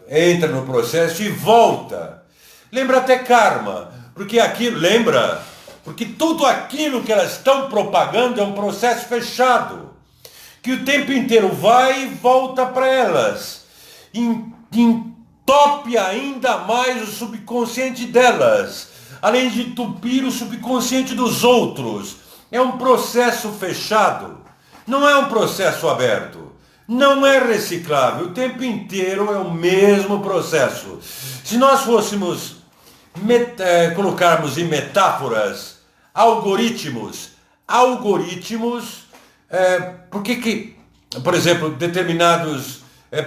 Entra no processo e volta. Lembra até karma. Porque tudo aquilo que elas estão propagando é um processo fechado. Que o tempo inteiro vai e volta para elas. Entope ainda mais o subconsciente delas. Além de entupir o subconsciente dos outros. É um processo fechado. Não é um processo aberto. Não é reciclável. O tempo inteiro é o mesmo processo. Se nós fôssemos colocarmos em metáforas algoritmos, por que, por exemplo, determinados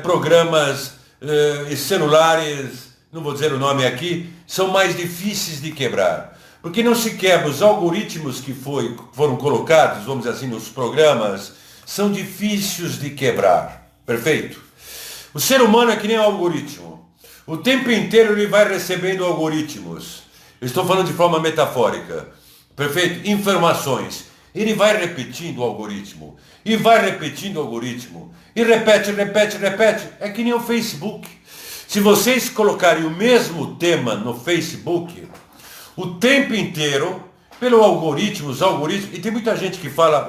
programas e celulares, não vou dizer o nome aqui, são mais difíceis de quebrar? Porque não se quebra os algoritmos que foram colocados, vamos dizer assim, nos programas, são difíceis de quebrar. Perfeito? O ser humano é que nem um algoritmo. O tempo inteiro ele vai recebendo algoritmos. Eu estou falando de forma metafórica. Perfeito? Informações. Ele vai repetindo o algoritmo. E vai repetindo o algoritmo. E repete. É que nem o Facebook. Se vocês colocarem o mesmo tema no Facebook, o tempo inteiro, pelo algoritmo, os algoritmos, e tem muita gente que fala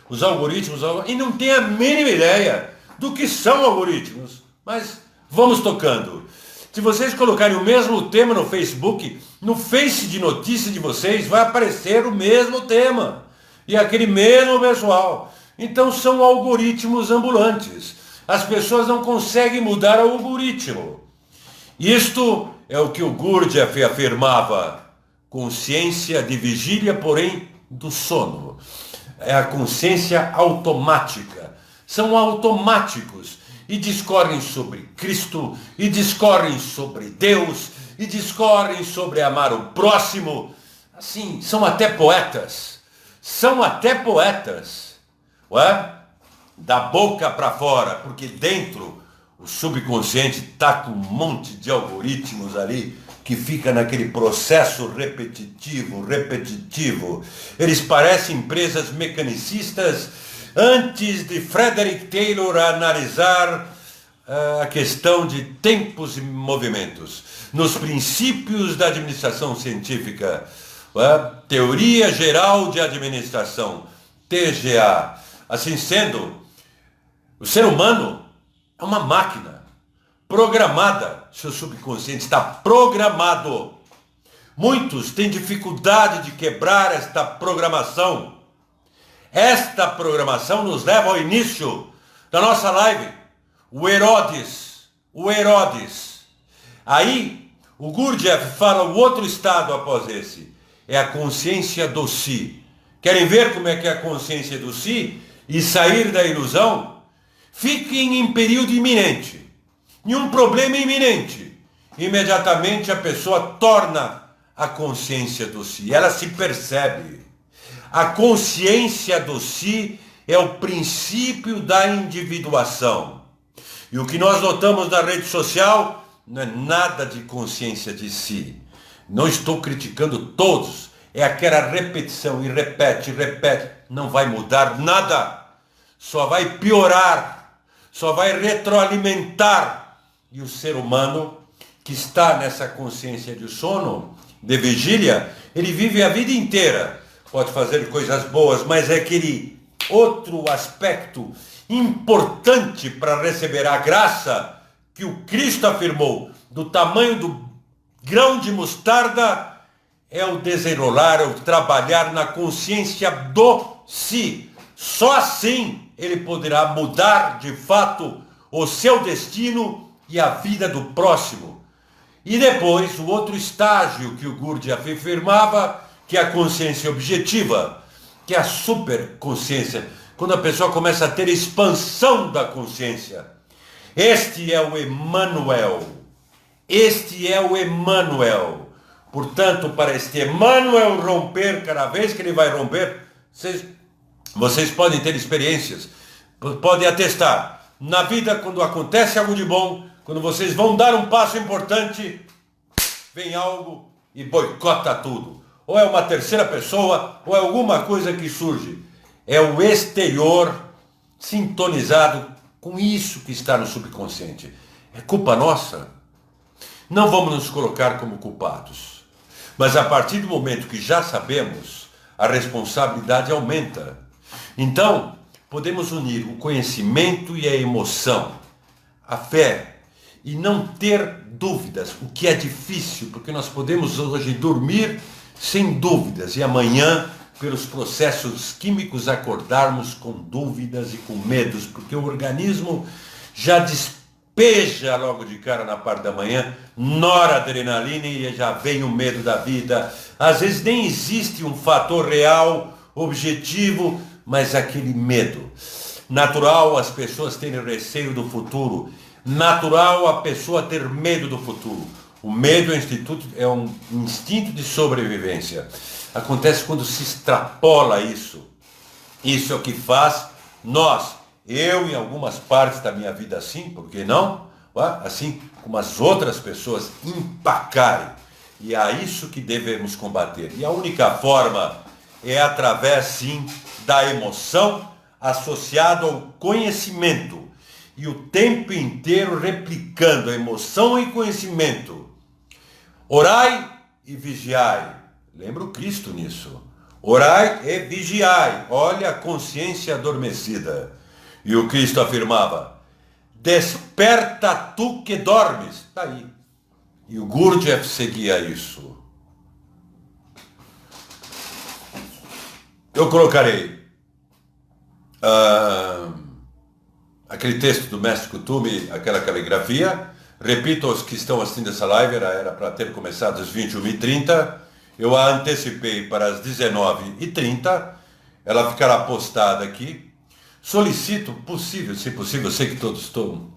os algoritmos, e não tem a mínima ideia do que são algoritmos. Mas vamos tocando. Se vocês colocarem o mesmo tema no Facebook, no Face de notícias de vocês, vai aparecer o mesmo tema. E aquele mesmo pessoal. Então são algoritmos ambulantes. As pessoas não conseguem mudar o algoritmo. Isto é o que o Gurdjieff afirmava. Consciência de vigília, porém do sono. É a consciência automática. São automáticos e discorrem sobre Cristo, e discorrem sobre Deus, e discorrem sobre amar o próximo. Assim, são até poetas. São até poetas. Ué? Da boca para fora, porque dentro o subconsciente está com um monte de algoritmos ali que fica naquele processo repetitivo. Eles parecem empresas mecanicistas antes de Frederick Taylor analisar a questão de tempos e movimentos. Nos princípios da administração científica, Teoria Geral de Administração, TGA. Assim sendo, o ser humano é uma máquina programada, seu subconsciente está programado. Muitos têm dificuldade de quebrar esta programação. Esta programação nos leva ao início da nossa live. O Herodes. Aí, o Gurdjieff fala o outro estado após esse. É a consciência do si. Querem ver como é que é a consciência do si? E sair da ilusão? Fiquem em período iminente. Em um problema iminente. Imediatamente a pessoa torna a consciência do si. Ela se percebe. A consciência do si é o princípio da individuação. E o que nós notamos na rede social não é nada de consciência de si. Não estou criticando todos. É aquela repetição e repete. Não vai mudar nada. Só vai piorar. Só vai retroalimentar. E o ser humano que está nessa consciência de sono, de vigília, ele vive a vida inteira. Pode fazer coisas boas, mas é aquele outro aspecto importante para receber a graça que o Cristo afirmou, do tamanho do grão de mostarda, é o desenrolar, é o trabalhar na consciência do si. Só assim ele poderá mudar de fato o seu destino e a vida do próximo. E depois o outro estágio que o Gurdjieff afirmava, que é a consciência objetiva, que é a superconsciência, quando a pessoa começa a ter expansão da consciência. Este é o Emmanuel. Portanto, para este Emmanuel romper, cada vez que ele vai romper, vocês podem ter experiências, podem atestar. Na vida, quando acontece algo de bom, quando vocês vão dar um passo importante, vem algo e boicota tudo. Ou é uma terceira pessoa, ou é alguma coisa que surge. É o exterior sintonizado com isso que está no subconsciente. É culpa nossa? Não vamos nos colocar como culpados. Mas a partir do momento que já sabemos, a responsabilidade aumenta. Então, podemos unir o conhecimento e a emoção, a fé, e não ter dúvidas, o que é difícil, porque nós podemos hoje dormir sem dúvidas e amanhã, pelos processos químicos, acordarmos com dúvidas e com medos, porque o organismo já despeja logo de cara na parte da manhã noradrenalina e já vem o medo da vida. Às vezes nem existe um fator real, objetivo, mas aquele medo. Natural as pessoas terem receio do futuro. Natural a pessoa ter medo do futuro. O medo é um instinto de sobrevivência. Acontece quando se extrapola isso. Isso é o que faz eu em algumas partes da minha vida assim, por que não? Assim como as outras pessoas empacarem. E é isso que devemos combater. E a única forma é através, sim, da emoção associada ao conhecimento. E o tempo inteiro replicando a emoção e conhecimento. Orai e vigiai. Lembra o Cristo nisso. Orai e vigiai. Olha a consciência adormecida. E o Cristo afirmava, desperta tu que dormes. Está aí. E o Gurdjieff seguia isso. Eu colocarei aquele texto do mestre Kutume, aquela caligrafia, Repito aos que estão assistindo essa live, era para ter começado às 21h30. Eu a antecipei para as 19h30. Ela ficará postada aqui. Solicito, se possível, eu sei que todos estão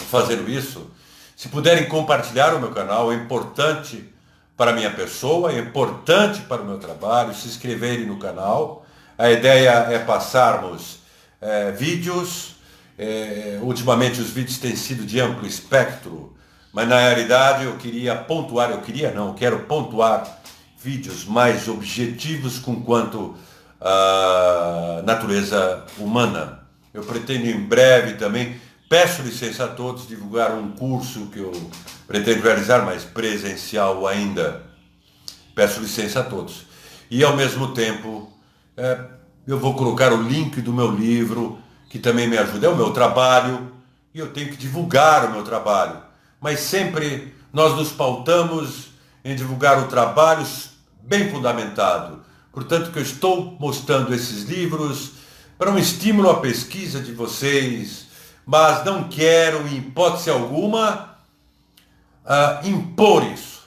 fazendo isso, se puderem compartilhar o meu canal, é importante para a minha pessoa, é importante para o meu trabalho, se inscreverem no canal. A ideia é passarmos vídeos. Ultimamente os vídeos têm sido de amplo espectro, mas na realidade eu quero pontuar vídeos mais objetivos com quanto à natureza humana. Eu pretendo em breve também, peço licença a todos, divulgar um curso que eu pretendo realizar, mas presencial ainda. Peço licença a todos. E ao mesmo tempo, eu vou colocar o link do meu livro, que também me ajuda. É o meu trabalho e eu tenho que divulgar o meu trabalho. Mas sempre nós nos pautamos em divulgar o trabalho bem fundamentado. Portanto, que eu estou mostrando esses livros para um estímulo à pesquisa de vocês, mas não quero, em hipótese alguma, impor isso.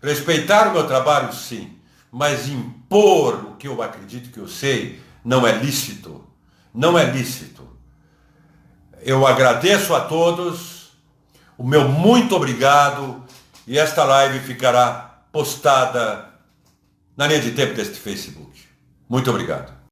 Respeitar o meu trabalho, sim, mas impor o que eu acredito que eu sei não é lícito. Não é lícito. Eu agradeço a todos, o meu muito obrigado, e esta live ficará postada na linha de tempo deste Facebook. Muito obrigado.